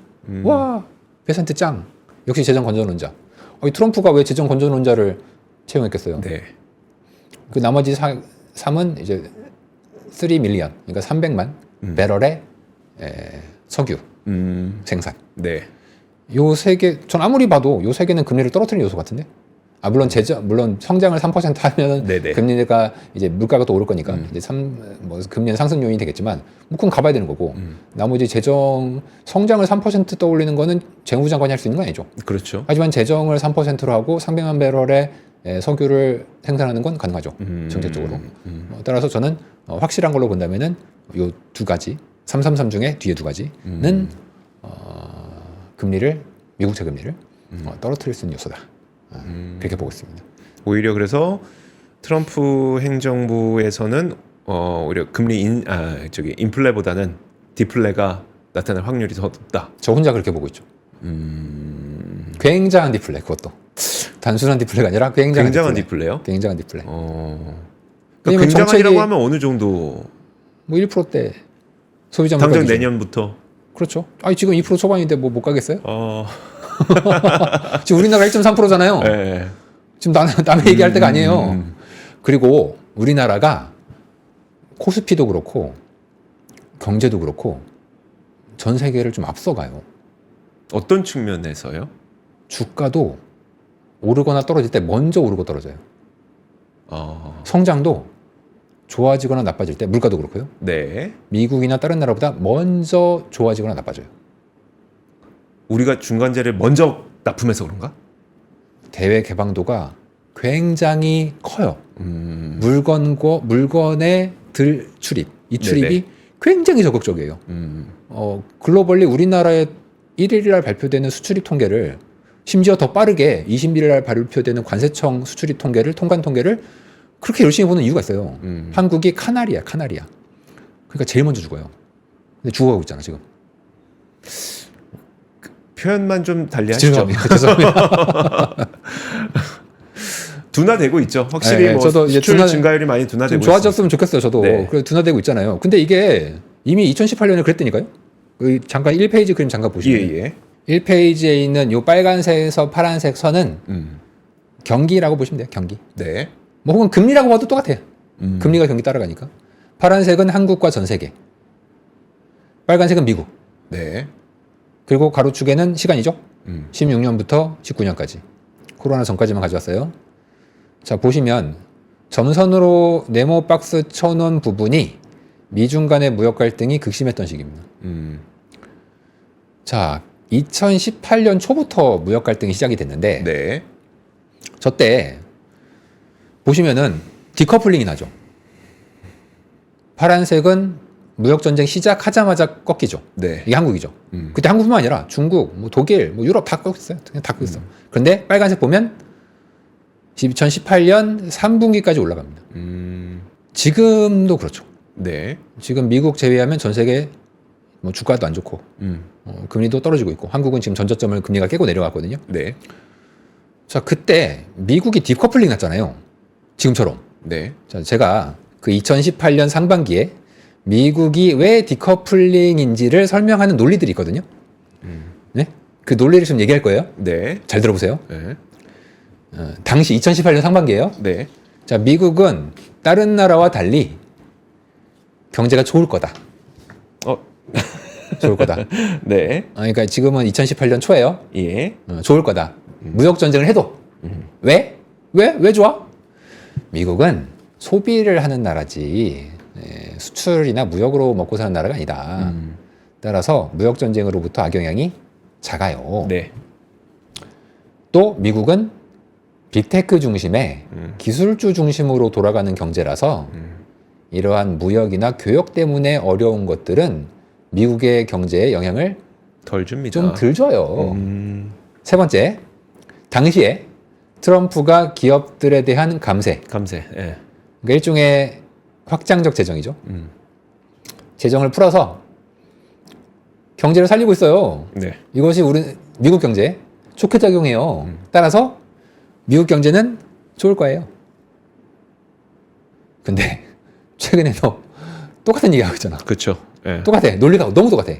와, 베센트 짱. 역시 재정 건전론자. 트럼프가 왜 재정 건전론자를 채용했겠어요? 네. 그 나머지 3은 이제 3 밀리언, 그러니까 300만 배럴의 석유 생산. 네. 요 세 개, 전 아무리 봐도 요 세 개는 금리를 떨어뜨리는 요소 같은데? 물론 물론 성장을 3% 하면 네네. 금리가 이제 물가가 또 오를 거니까 이제 금리는 상승 요인이 되겠지만 뭐 그건 가봐야 되는 거고, 나머지 재정 성장을 3% 떠올리는 거는 재무부 장관이 할 수 있는 건 아니죠. 그렇죠. 하지만 재정을 3%로 하고 300만 배럴의 석유를 생산하는 건 가능하죠. 정책적으로. 따라서 저는 확실한 걸로 본다면은 요 두 가지, 333 중에 뒤에 두 가지는 금리를, 미국채 금리를 떨어뜨릴 수 있는 요소다. 그렇게 보고 있습니다. 오히려 그래서 트럼프 행정부에서는 오히려 금리 인플레보다는 디플레가 나타날 확률이 더 높다. 저 혼자 그렇게 보고 있죠. 굉장한 디플레, 그것도 단순한 디플레가 아니라 굉장한 디플레요? 굉장한 디플레. 그러니까 왜냐면 굉장한이라고 하면 어느 정도? 뭐 1%대 소비자 당장 물가 기준. 내년부터 그렇죠. 아니 지금 2% 초반인데 뭐 못 가겠어요? 지금 우리나라 1.3%잖아요. 네. 지금 남의 얘기할 때가 아니에요. 그리고 우리나라가 코스피도 그렇고 경제도 그렇고 전 세계를 좀 앞서가요. 어떤 측면에서요? 주가도 오르거나 떨어질 때 먼저 오르고 떨어져요. 어, 성장도 좋아지거나 나빠질 때 물가도 그렇고요. 네. 미국이나 다른 나라보다 먼저 좋아지거나 나빠져요. 우리가 중간재를 먼저 납품해서 그런가? 대외 개방도가 굉장히 커요. 물건의 들 출입, 이 출입이 네네. 굉장히 적극적이에요. 글로벌리 우리나라의 1일 날 발표되는 수출입 통계를 심지어 더 빠르게 20일 날 발표되는 관세청 수출입 통계를 통관 통계를 그렇게 열심히 보는 이유가 있어요. 한국이 카나리아. 그러니까 제일 먼저 죽어요. 근데 죽어가고 있잖아 지금. 표현만 좀 달리하시죠. 죄송합니다. 둔화되고 있죠. 확실히 네, 뭐 저도 이제 수출 증가율이 많이 좀 둔화되고 좋아졌으면 좋겠어요. 저도. 네. 그래 둔화되고 있잖아요. 근데 이게 이미 2018년에 그랬다니까요. 잠깐 1페이지 그림 잠깐 보시면 예. 1페이지에 있는 요 빨간색에서 파란색 선은 경기라고 보시면 돼요. 경기. 네. 뭐 혹은 금리라고 봐도 똑같아요. 금리가 경기 따라가니까. 파란색은 한국과 전 세계. 빨간색은 미국. 네. 그리고 가로축에는 시간이죠. 16년부터 19년까지. 코로나 전까지만 가져왔어요. 자, 보시면 점선으로 네모 박스 쳐놓은 부분이 미중 간의 무역 갈등이 극심했던 시기입니다. 자, 2018년 초부터 무역 갈등이 시작이 됐는데 네. 저때 보시면은 디커플링이 나죠. 파란색은 무역 전쟁 시작하자마자 꺾이죠. 네. 이게 한국이죠. 그때 한국뿐만 아니라 중국, 뭐 독일, 뭐 유럽 다 꺾였어요. 그냥 다 꺾였어. 그런데 빨간색 보면 2018년 3분기까지 올라갑니다. 지금도 그렇죠. 네. 지금 미국 제외하면 전 세계 뭐 주가도 안 좋고 금리도 떨어지고 있고 한국은 지금 전저점을 금리가 깨고 내려갔거든요. 네. 자, 그때 미국이 디커플링 났잖아요. 지금처럼. 네. 자, 제가 그 2018년 상반기에 미국이 왜 디커플링인지를 설명하는 논리들이 있거든요. 네? 그 논리를 좀 얘기할 거예요. 네. 잘 들어보세요. 네. 당시 2018년 상반기예요. 네. 자, 미국은 다른 나라와 달리 경제가 좋을 거다. 좋을 거다. 네. 그러니까 지금은 2018년 초예요. 예. 좋을 거다. 무역 전쟁을 해도 왜? 왜 좋아? 미국은 소비를 하는 나라지 수출이나 무역으로 먹고 사는 나라가 아니다. 따라서 무역 전쟁으로부터 악영향이 작아요. 네. 또 미국은 빅테크 중심의 기술주 중심으로 돌아가는 경제라서 이러한 무역이나 교역 때문에 어려운 것들은 미국의 경제에 영향을 덜 줍니다. 좀 덜 줘요. 세 번째, 당시에 트럼프가 기업들에 대한 감세, 감세. 예. 그러니까 일종의 확장적 재정이죠. 재정을 풀어서 경제를 살리고 있어요. 네. 이것이 우리 미국 경제에 좋게 작용해요. 따라서 미국 경제는 좋을 거예요. 근데 최근에도 똑같은 얘기하고 있잖아. 그렇죠. 예. 똑같아. 논리가 너무 똑같아.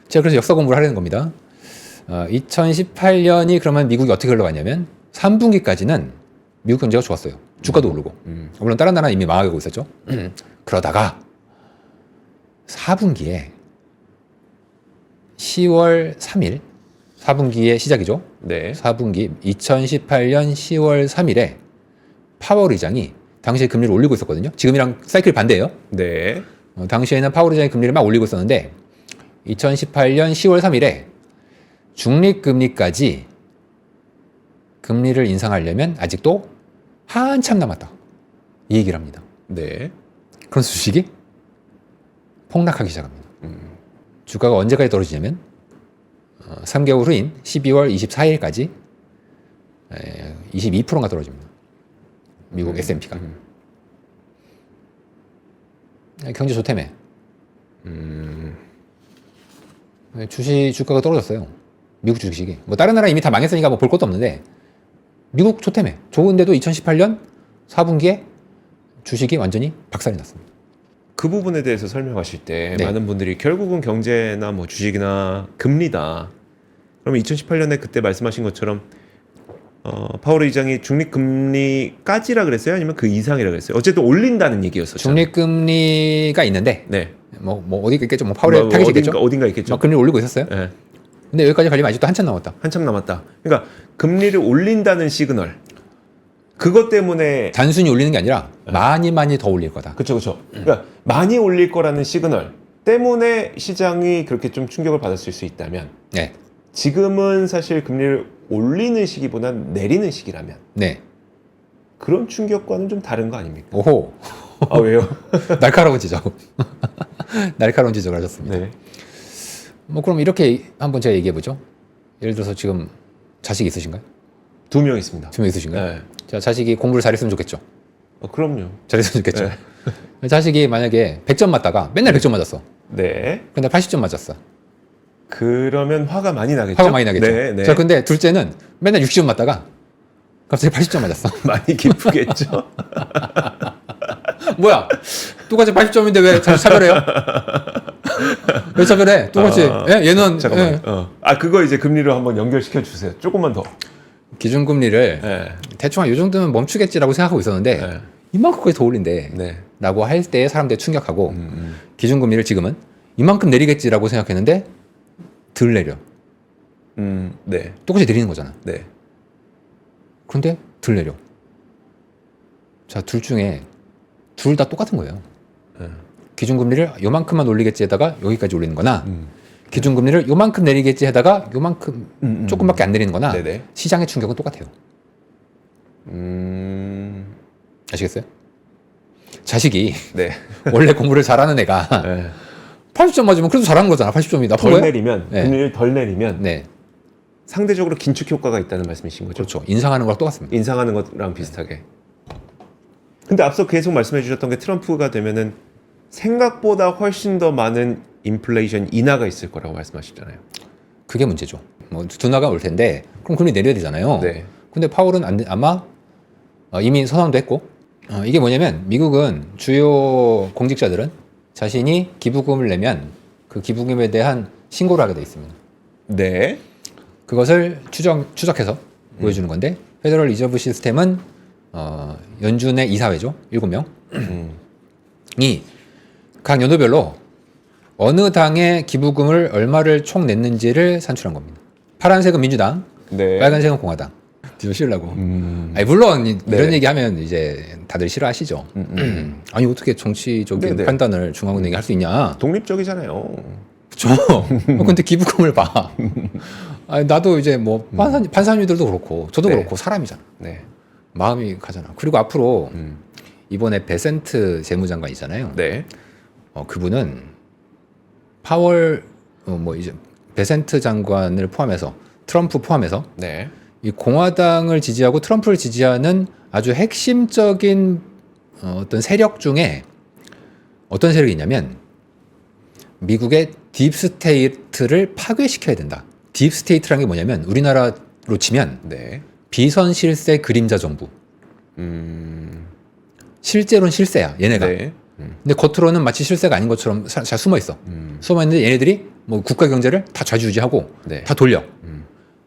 제가 그래서 역사 공부를 하려는 겁니다. 2018년이 그러면 미국이 어떻게 흘러갔냐면 3분기까지는 미국 경제가 좋았어요. 주가도 오르고. 물론 다른 나라는 이미 망하고 있었죠. 그러다가 4분기에 10월 3일 4분기의 시작이죠. 네. 4분기 2018년 10월 3일에 파월 의장이 당시에 금리를 올리고 있었거든요. 지금이랑 사이클 반대예요. 네. 당시에는 파월 의장이 금리를 막 올리고 있었는데 2018년 10월 3일에 중립금리까지 금리를 인상하려면 아직도 한참 남았다. 이 얘기를 합니다. 네. 그런 주식이 폭락하기 시작합니다. 주가가 언제까지 떨어지냐면 3개월 후인 12월 24일까지 22%가 떨어집니다. 미국 S&P가. 경제 좋다며. 주가가 떨어졌어요. 미국 주식이. 뭐 다른 나라 이미 다 망했으니까 뭐 볼 것도 없는데 미국 좋다며. 좋은데도 2018년 4분기에 주식이 완전히 박살이 났습니다. 그 부분에 대해서 설명하실 때 네. 많은 분들이 결국은 경제나 뭐 주식이나 금리다. 그러면 2018년에 그때 말씀하신 것처럼 파월 의장이 중립금리까지라 그랬어요? 아니면 그 이상이라 그랬어요? 어쨌든 올린다는 얘기였었죠. 중립금리가 있는데 네. 뭐 어디 있겠죠? 뭐 파월의 타겟이 있겠죠? 어딘가 있겠죠. 막 금리를 올리고 있었어요. 네. 근데 여기까지 가려면 아직도 한참 남았다. 한참 남았다. 그러니까 금리를 올린다는 시그널. 그것 때문에 단순히 올리는 게 아니라 많이 더 올릴 거다. 그렇죠. 그러니까 많이 올릴 거라는 시그널 때문에 시장이 그렇게 좀 충격을 받았을 수 있다면 네. 지금은 사실 금리를 올리는 시기보다는 내리는 시기라면 네. 그런 충격과는 좀 다른 거 아닙니까? 오호. 아 왜요? 날카로운 지적. 날카로운 지적을 하셨습니다. 네. 뭐 그럼 이렇게 한번 제가 얘기해 보죠. 예를 들어서 지금 자식 있으신가요? 2명 있습니다. 2명 있으신가요? 네. 자, 자식이 공부를 잘했으면 좋겠죠. 그럼요. 잘했으면 좋겠죠. 네. 자식이 만약에 100점 맞다가 맨날 100점 맞았어. 네. 근데 80점 맞았어. 그러면 화가 많이 나겠죠? 화가 많이 나겠죠. 네, 네. 자, 근데 둘째는 맨날 60점 맞다가 갑자기 80점 맞았어. 많이 기쁘겠죠? 뭐야? 똑같이 80점인데 왜 차별해요? 왜 차별해? 똑같이. 예? 얘는 잠깐만. 예. 그거 이제 금리로 한번 연결시켜 주세요. 조금만 더. 기준금리를 네. 대충 한 요 정도면 멈추겠지라고 생각하고 있었는데 네. 이만큼까지 더 올린대. 네. 라고 할 때 사람들이 충격하고 기준금리를 지금은 이만큼 내리겠지라고 생각했는데 덜 내려. 네. 똑같이 내리는 거잖아. 네. 그런데 덜 내려. 자, 둘 중에 둘 다 똑같은 거예요. 기준금리를 요만큼만 올리겠지에다가 여기까지 올리는 거나 기준금리를 요만큼 내리겠지 하다가 요만큼 조금밖에 안 내리는 거나 네네. 시장의 충격은 똑같아요. 아시겠어요? 자식이 네. 원래 공부를 잘하는 애가 네. 80점 맞으면 그래도 잘하는 거잖아. 80점이 나쁜 덜 거예요? 내리면 네. 금리를 덜 내리면 네, 상대적으로 긴축 효과가 있다는 말씀이신 거죠? 그렇죠. 인상하는 거랑 똑같습니다. 인상하는 것랑 비슷하게. 근데 앞서 계속 말씀해 주셨던 게 트럼프가 되면은 생각보다 훨씬 더 많은 인플레이션 인하가 있을 거라고 말씀하시잖아요. 그게 문제죠. 뭐 둔화가 올 텐데 그럼 금리 내려야 되잖아요. 네. 근데 파월은 아마 이미 선언도 했고 이게 뭐냐면 미국은 주요 공직자들은 자신이 기부금을 내면 그 기부금에 대한 신고를 하게 돼 있습니다. 네. 그것을 추적해서 보여주는 건데 페더럴 리저브 시스템은 연준의 이사회죠. 7명. 이 각 연도별로 어느 당의 기부금을 얼마를 총 냈는지를 산출한 겁니다. 파란색은 민주당, 네. 빨간색은 공화당. 뒤로 씌우려고. 아니, 물론 이런 얘기하면 이제 다들 싫어하시죠. 아니 어떻게 정치적인 네네. 판단을 중앙은행이 할 수 있냐. 독립적이잖아요. 그렇죠. 근데 기부금을 봐. 아니, 나도 이제 뭐 판사님들도 그렇고 저도 네. 그렇고 사람이잖아. 네. 마음이 가잖아. 그리고 앞으로 이번에 베센트 재무장관 있잖아요. 네. 그분은 파월 뭐 이제 베센트 장관을 포함해서 트럼프 포함해서 네. 이 공화당을 지지하고 트럼프를 지지하는 아주 핵심적인 어떤 세력 중에 어떤 세력이 있냐면 미국의 딥스테이트를 파괴시켜야 된다. 딥스테이트라는 게 뭐냐면 우리나라로 치면 네. 비선실세 그림자 정부. 실제로는 실세야 얘네가. 네. 근데 겉으로는 마치 실세가 아닌 것처럼 잘 숨어 있어. 숨어 있는데 얘네들이 뭐 국가 경제를 다 좌지우지하고 네. 다 돌려.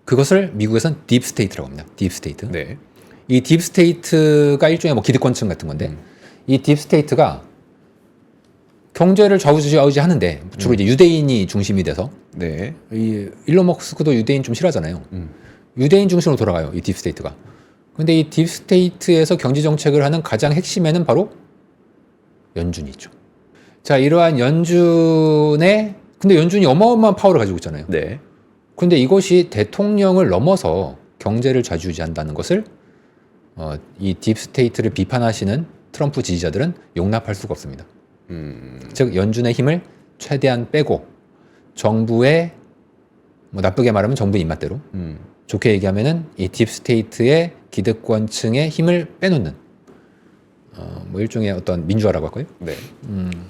그것을 미국에선 딥스테이트라고 합니다. 딥스테이트. 네. 이 딥스테이트가 일종의 뭐 기득권층 같은 건데 이 딥스테이트가 경제를 좌우지하는데 주로 이제 유대인이 중심이 돼서 네. 이 일론 머스크도 유대인 좀 싫어하잖아요. 유대인 중심으로 돌아가요. 이 딥스테이트가. 근데 이 딥스테이트에서 경제 정책을 하는 가장 핵심에는 바로 연준이 있죠. 자, 이러한 근데 연준이 어마어마한 파워를 가지고 있잖아요. 네. 근데 이것이 대통령을 넘어서 경제를 좌지우지한다는 것을 이 딥스테이트를 비판하시는 트럼프 지지자들은 용납할 수가 없습니다. 즉 연준의 힘을 최대한 빼고 정부의 뭐 나쁘게 말하면 정부 입맛대로 좋게 얘기하면은 이 딥스테이트의 기득권층의 힘을 빼놓는 뭐 일종의 어떤 민주화라고 할까요? 네.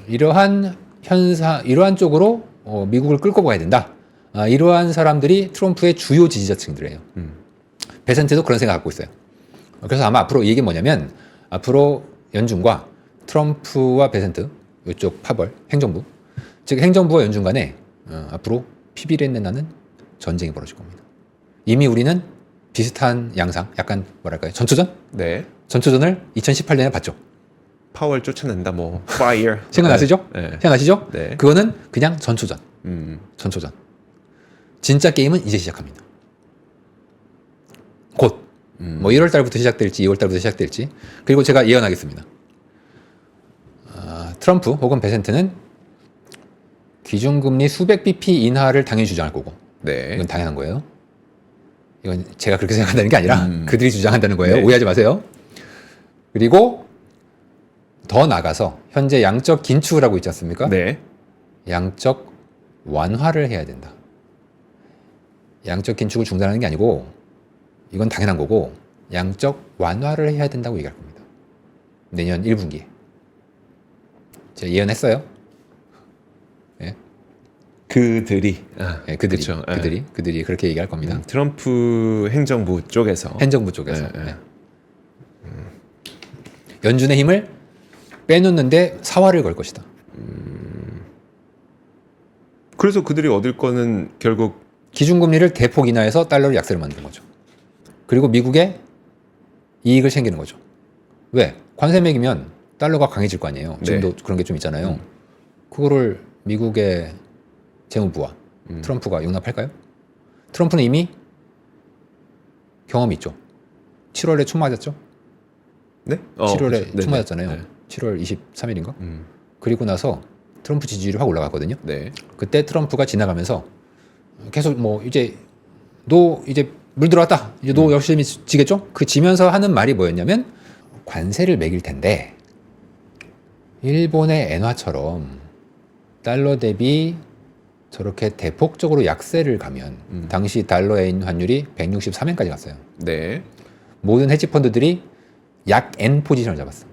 이러한 이러한 쪽으로 미국을 끌고 가야 된다. 이러한 사람들이 트럼프의 주요 지지자층들이에요. 베센트도 그런 생각 갖고 있어요. 그래서 아마 앞으로 이 얘기는 뭐냐면 앞으로 연준과 트럼프와 베센트 이쪽 파벌 행정부, 즉 행정부와 연준 간에 앞으로 피비린내 나는 전쟁이 벌어질 겁니다. 이미 우리는 비슷한 양상, 약간 뭐랄까요, 전초전? 네. 전초전을 2018년에 봤죠. 파월 쫓아낸다 뭐 fire. 생각나시죠? 네. 생각나시죠? 네. 그거는 그냥 전초전. 전초전. 진짜 게임은 이제 시작합니다. 곧. 뭐 1월 달부터 시작될지 2월 달부터 시작될지. 그리고 제가 예언하겠습니다. 트럼프 혹은 베센트는 기준금리 수백 bp 인하를 당연히 주장할 거고. 네. 이건 당연한 거예요. 이건 제가 그렇게 생각한다는 게 아니라 그들이 주장한다는 거예요. 네. 오해하지 마세요. 그리고 더 나가서 현재 양적 긴축을 하고 있지 않습니까? 네. 양적 완화를 해야 된다. 양적 긴축을 중단하는 게 아니고 이건 당연한 거고 양적 완화를 해야 된다고 얘기할 겁니다. 내년 1분기에. 제가 예언했어요. 네. 그들이 네, 그들이, 그쵸. 그들이 그렇게 얘기할 겁니다. 트럼프 행정부 쪽에서 행정부 쪽에서. 네, 네. 네. 연준의 힘을 빼놓는데 사활을 걸 것이다. 그래서 그들이 얻을 거는 결국 기준금리를 대폭 인하해서 달러를 약세로 만드는 거죠. 그리고 미국의 이익을 챙기는 거죠. 왜? 관세 매기면 달러가 강해질 거 아니에요. 지금도 그런 게 좀 있잖아요. 그거를 미국의 재무부와 트럼프가 용납할까요? 트럼프는 이미 경험이 있죠. 7월에 총 맞았죠? 네? 7월에 그렇죠. 총 네네. 맞았잖아요. 네. 7월 23일인가? 그리고 나서 트럼프 지지율이 확 올라갔거든요. 네. 그때 트럼프가 지나가면서 계속 뭐 이제 너 이제 물 들어왔다. 이제 너 열심히 지겠죠? 그 지면서 하는 말이 뭐였냐면 관세를 매길 텐데 일본의 엔화처럼 달러 대비 저렇게 대폭적으로 약세를 가면 당시 달러 엔 환율이 163엔까지 갔어요. 네. 모든 헤지 펀드들이 약 N 포지션을 잡았어.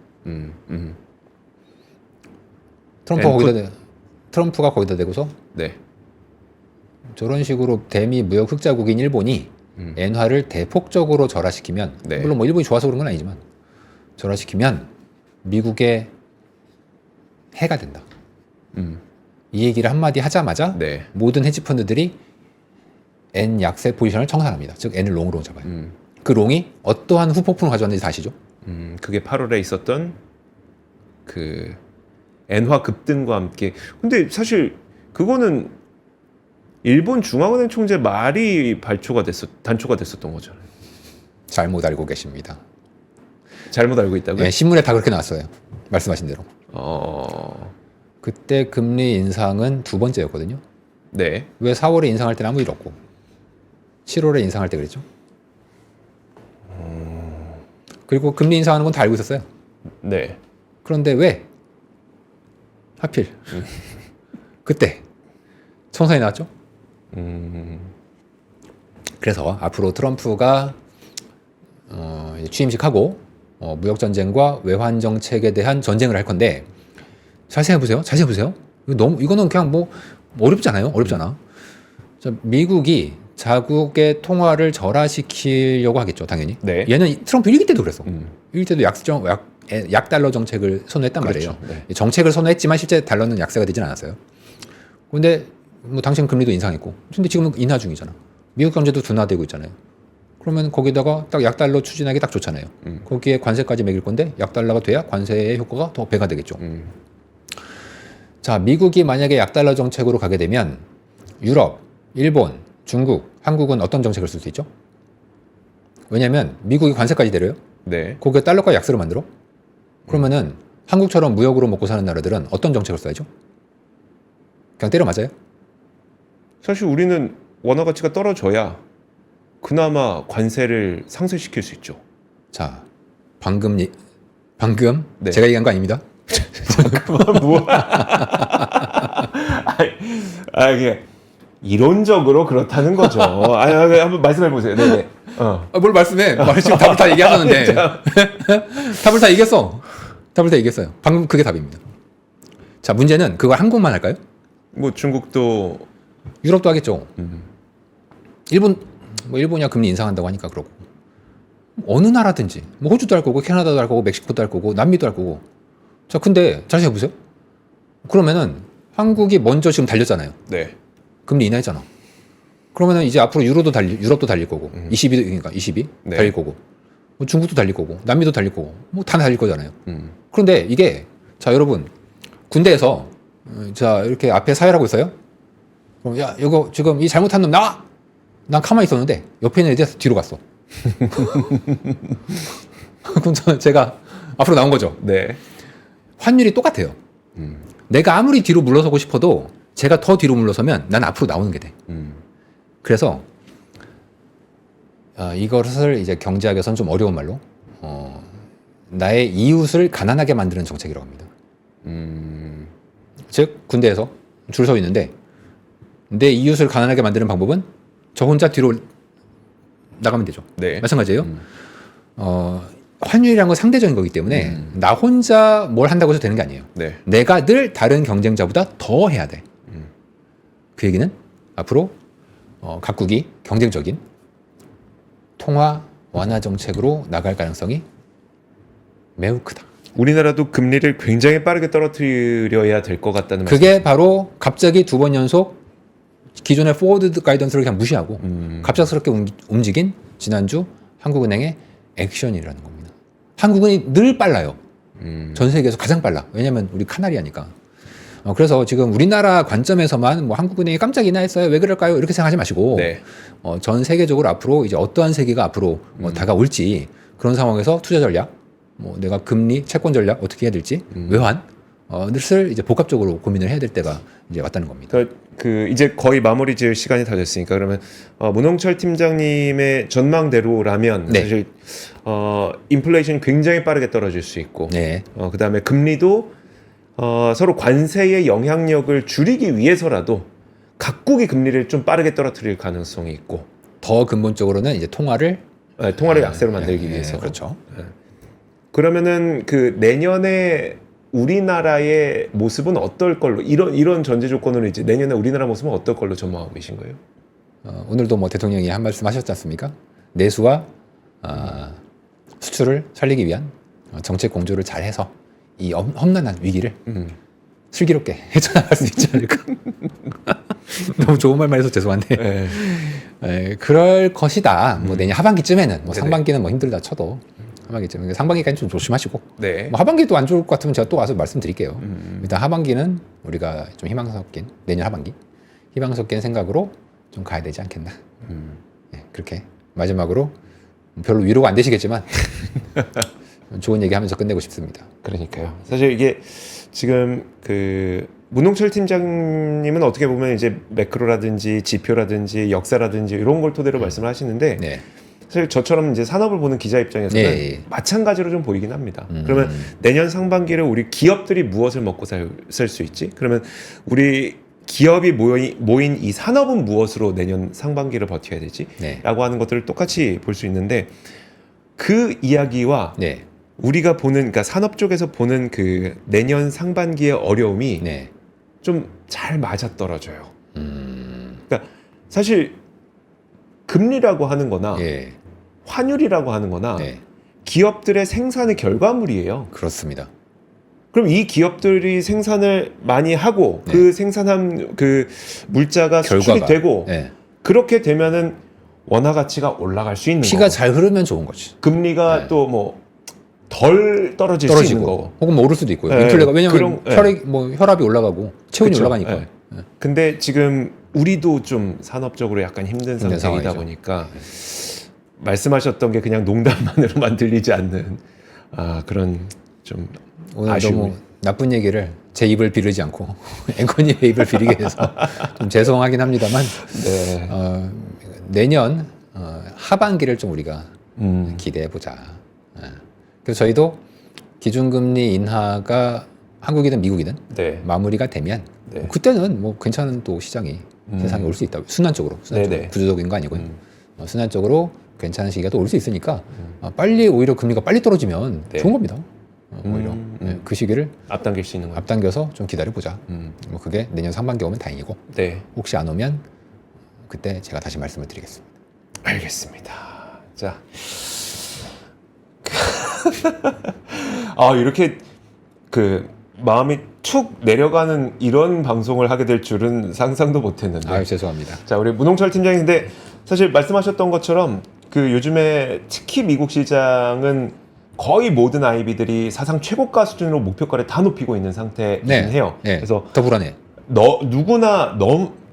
트럼프가 거기다 대고서 네. 저런 식으로 대미 무역 흑자국인 일본이 엔화를 대폭적으로 절하시키면 네. 물론 뭐 일본이 좋아서 그런 건 아니지만 절하시키면 미국의 해가 된다. 이 얘기를 한마디 하자마자 네. 모든 헤지펀드들이 N 약세 포지션을 청산합니다. 즉 N을 롱으로 잡아요. 그 롱이 어떠한 후폭풍을 가져왔는지 다 아시죠? 그게 8월에 있었던 그 엔화 급등과 함께. 근데 사실 그거는 일본 중앙은행 총재 말이 단초가 됐었던 거잖아요. 잘못 알고 계십니다. 잘못 알고 있다고요? 네, 신문에 다 그렇게 나왔어요. 말씀하신 대로. 그때 금리 인상은 두 번째였거든요. 네. 왜 4월에 인상할 때는 아무 일 없고 7월에 인상할 때 그랬죠? 그리고 금리 인상하는 건 다 알고 있었어요. 네. 그런데 왜? 하필 그때 총선이 나왔죠? 그래서 앞으로 트럼프가 이제 취임식하고 무역 전쟁과 외환 정책에 대한 전쟁을 할 건데 잘 생각해 보세요. 이거는 그냥 뭐 어렵지 않아요. 어렵잖아. 자, 미국이 자국의 통화를 절하시키려고 하겠죠, 당연히. 네. 얘는 트럼프 1기 때도 그랬어. 1기 때도 약달러 정책을 선호했단 그렇죠. 말이에요. 네. 정책을 선호했지만 실제 달러는 약세가 되진 않았어요. 근데 뭐 당시엔 금리도 인상했고, 근데 지금은 인하 중이잖아. 미국 경제도 둔화되고 있잖아요. 그러면 거기다가 딱 약달러 추진하기 딱 좋잖아요. 거기에 관세까지 매길 건데 약달러가 돼야 관세의 효과가 더 배가 되겠죠. 자, 미국이 만약에 약달러 정책으로 가게 되면 유럽, 일본, 중국, 한국은 어떤 정책을 쓸 수 있죠? 왜냐하면 미국이 관세까지 내려요. 네. 거기에 달러과 약세로 만들어. 그러면은 한국처럼 무역으로 먹고 사는 나라들은 어떤 정책을 써야죠? 그냥 때려 맞아요? 사실 우리는 원화 가치가 떨어져야 그나마 관세를 상쇄시킬 수 있죠. 자, 방금 네. 제가 얘기한 거 아닙니다. 뭐? 이게 이론적으로 그렇다는 거죠. 한번 말씀해 보세요. 네네. 뭘 말씀해? 지금 답을 다 얘기하셨는데. 답을 다 얘기했어. 답을 다 얘기했어요. 방금 그게 답입니다. 자, 문제는 그걸 한국만 할까요? 뭐 중국도 유럽도 하겠죠. 일본이야 금리 인상한다고 하니까 그러고. 어느 나라든지, 뭐 호주도 할 거고, 캐나다도 할 거고, 멕시코도 할 거고, 남미도 할 거고. 자, 근데 잘 생각해 보세요. 그러면은 한국이 먼저 지금 달렸잖아요. 네. 금리 인하했잖아. 그러면은 이제 앞으로 유럽도 달릴 거고, 22도 그러니까 22 네. 달릴 거고, 뭐 중국도 달릴 거고, 남미도 달릴 거고, 뭐 다 달릴 거잖아요. 음. 그런데 이게 자 여러분 군대에서 자 이렇게 앞에 사열하고 있어요. 그럼 야 이거 지금 이 잘못한 놈 나와. 난 가만히 있었는데 옆에 있는 애들 뒤로 갔어. 그럼 제가 앞으로 나온 거죠. 네. 환율이 똑같아요. 내가 아무리 뒤로 물러서고 싶어도 제가 더 뒤로 물러서면 난 앞으로 나오는 게 돼. 그래서 이것을 이제 경제학에서는 좀 어려운 말로 나의 이웃을 가난하게 만드는 정책이라고 합니다. 즉 군대에서 줄 서 있는데 내 이웃을 가난하게 만드는 방법은 저 혼자 뒤로 나가면 되죠. 네. 마찬가지예요. 환율이라는 건 상대적인 거기 때문에 나 혼자 뭘 한다고 해서 되는 게 아니에요. 네. 내가 늘 다른 경쟁자보다 더 해야 돼. 그 얘기는 앞으로 각국이 경쟁적인 통화 완화 정책으로 나갈 가능성이 매우 크다. 우리나라도 금리를 굉장히 빠르게 떨어뜨려야 될 것 같다는 그게 바로 갑자기 두 번 연속 기존의 포워드 가이던스를 그냥 무시하고 갑작스럽게 움직인 지난주 한국은행의 액션이라는 겁니다. 한국은행이 늘 빨라요. 전 세계에서 가장 빨라. 왜냐하면 우리 카나리아니까. 그래서 지금 우리나라 관점에서만 뭐 한국은행이 깜짝 인하했어요. 왜 그럴까요? 이렇게 생각하지 마시고 네. 전 세계적으로 앞으로 이제 어떠한 세계가 앞으로 다가올지 그런 상황에서 투자 전략, 뭐 내가 금리, 채권 전략 어떻게 해야 될지 외환 을 이제 복합적으로 고민을 해야 될 때가 이제 왔다는 겁니다. 그 이제 거의 마무리 지을 시간이 다 됐으니까 그러면 문홍철 팀장님의 전망대로라면 네. 사실 인플레이션이 굉장히 빠르게 떨어질 수 있고 네. 그다음에 금리도 서로 관세의 영향력을 줄이기 위해서라도 각국이 금리를 좀 빠르게 떨어뜨릴 가능성이 있고 더 근본적으로는 이제 통화를 약세로 만들기 위해서 그렇죠. 그러면은 그 내년에 우리나라의 모습은 어떨 걸로 이런 전제 조건으로 이제 내년에 우리나라 모습은 어떨 걸로 전망하고 계신 거예요? 오늘도 뭐 대통령이 한 말씀 하셨지 않습니까? 내수와 수출을 살리기 위한 정책 공조를 잘해서 이 험난한 위기를 슬기롭게 헤쳐나갈 수 있지 않을까? 너무 좋은 말만 해서 죄송한데 그럴 것이다. 뭐 내년 하반기쯤에는 뭐 상반기는 뭐 힘들다 쳐도 하반기쯤 상반기까지 좀 조심하시고 네. 뭐 하반기도 안 좋을 것 같으면 제가 또 와서 말씀드릴게요. 일단 하반기는 우리가 좀 희망 섞인 내년 하반기 희망 섞인 생각으로 좀 가야 되지 않겠나. 그렇게 마지막으로 별로 위로가 안 되시겠지만 좋은 얘기하면서 끝내고 싶습니다. 그러니까요. 사실 이게 지금 그 문홍철 팀장님은 어떻게 보면 이제 매크로라든지 지표라든지 역사라든지 이런 걸 토대로 말씀을 하시는데 네. 사실 저처럼 이제 산업을 보는 기자 입장에서는 네. 마찬가지로 좀 보이긴 합니다. 그러면 내년 상반기를 우리 기업들이 무엇을 먹고 살 수 있지? 그러면 우리 기업이 모인 이 산업은 무엇으로 내년 상반기를 버텨야 되지? 네. 라고 하는 것들을 똑같이 볼 수 있는데 그 이야기와 네. 우리가 보는 그러니까 산업 쪽에서 보는 그 내년 상반기의 어려움이 네. 좀 잘 맞아떨어져요. 그러니까 사실 금리라고 하는 거나 예. 환율이라고 하는 거나 네. 기업들의 생산의 결과물이에요. 그렇습니다. 그럼 이 기업들이 생산을 많이 하고 네. 그 생산한 그 물자가 수출이 되고 네. 그렇게 되면은 원화 가치가 올라갈 수 있는 피가 거고 잘 흐르면 좋은 거지. 금리가 네. 또 뭐 덜 떨어질 수 있는 거고. 혹은 뭐 오를 수도 있고요. 네, 인플레가 왜냐면 그런- 혈압이 올라가고 체온이 그쵸. 올라가니까. 네. 근데 지금 우리도 좀 산업적으로 약간 힘든 상황이다 상황이죠. 보니까 말씀하셨던 게 그냥 농담만으로만 들리지 않는 그런 좀 오늘 아쉬움이. 너무 나쁜 얘기를 제 입을 비르지 않고 앵커님의 입을 비리게 해서 좀 죄송하긴 합니다만 네. 내년 하반기를 좀 우리가 기대해 보자. 그래서 저희도 기준금리 인하가 한국이든 미국이든 네. 마무리가 되면 네. 그때는 뭐 괜찮은 또 시장이 세상에 올 수 있다. 순환적으로 네네. 구조적인 거 아니고요. 순환적으로 괜찮은 시기가 또 올 수 있으니까 빨리 오히려 금리가 빨리 떨어지면 네. 좋은 겁니다. 오히려 그 시기를 앞당길 수 있는 거. 앞당겨서 좀 기다려 보자. 뭐 그게 내년 상반기 오면 다행이고 네. 혹시 안 오면 그때 제가 다시 말씀을 드리겠습니다. 알겠습니다. 자. 이렇게 그 마음이 툭 내려가는 이런 방송을 하게 될 줄은 상상도 못했는데. 아유 죄송합니다. 자, 우리 문홍철 팀장인데 사실 말씀하셨던 것처럼 그 요즘에 특히 미국 시장은 거의 모든 IB들이 사상 최고가 수준으로 목표가를 다 높이고 있는 상태이긴 해요. 네. 그래서 더 불안해. 누구나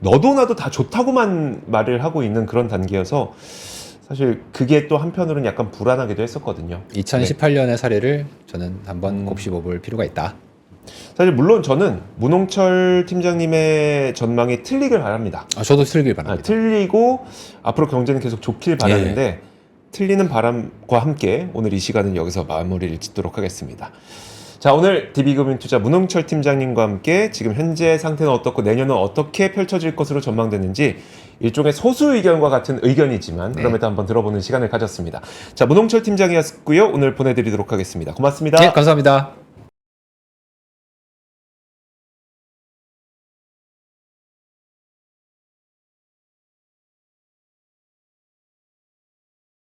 너도 나도 다 좋다고만 말을 하고 있는 그런 단계여서 사실 그게 또 한편으로는 약간 불안하기도 했었거든요. 2018년의 사례를 저는 한번 곱씹어볼 필요가 있다. 사실 물론 저는 문홍철 팀장님의 전망이 틀리길 바랍니다. 저도 틀길 바랍니다. 틀리고 앞으로 경제는 계속 좋길 바라는데 틀리는 바람과 함께 오늘 이 시간은 여기서 마무리를 짓도록 하겠습니다. 자, 오늘 DB금융투자 문홍철 팀장님과 함께 지금 현재 상태는 어떻고 내년은 어떻게 펼쳐질 것으로 전망되는지 일종의 소수 의견과 같은 의견이지만 그럼에도 한번 들어보는 시간을 가졌습니다. 자, 문홍철 팀장이었고요. 오늘 보내드리도록 하겠습니다. 고맙습니다. 네, 감사합니다.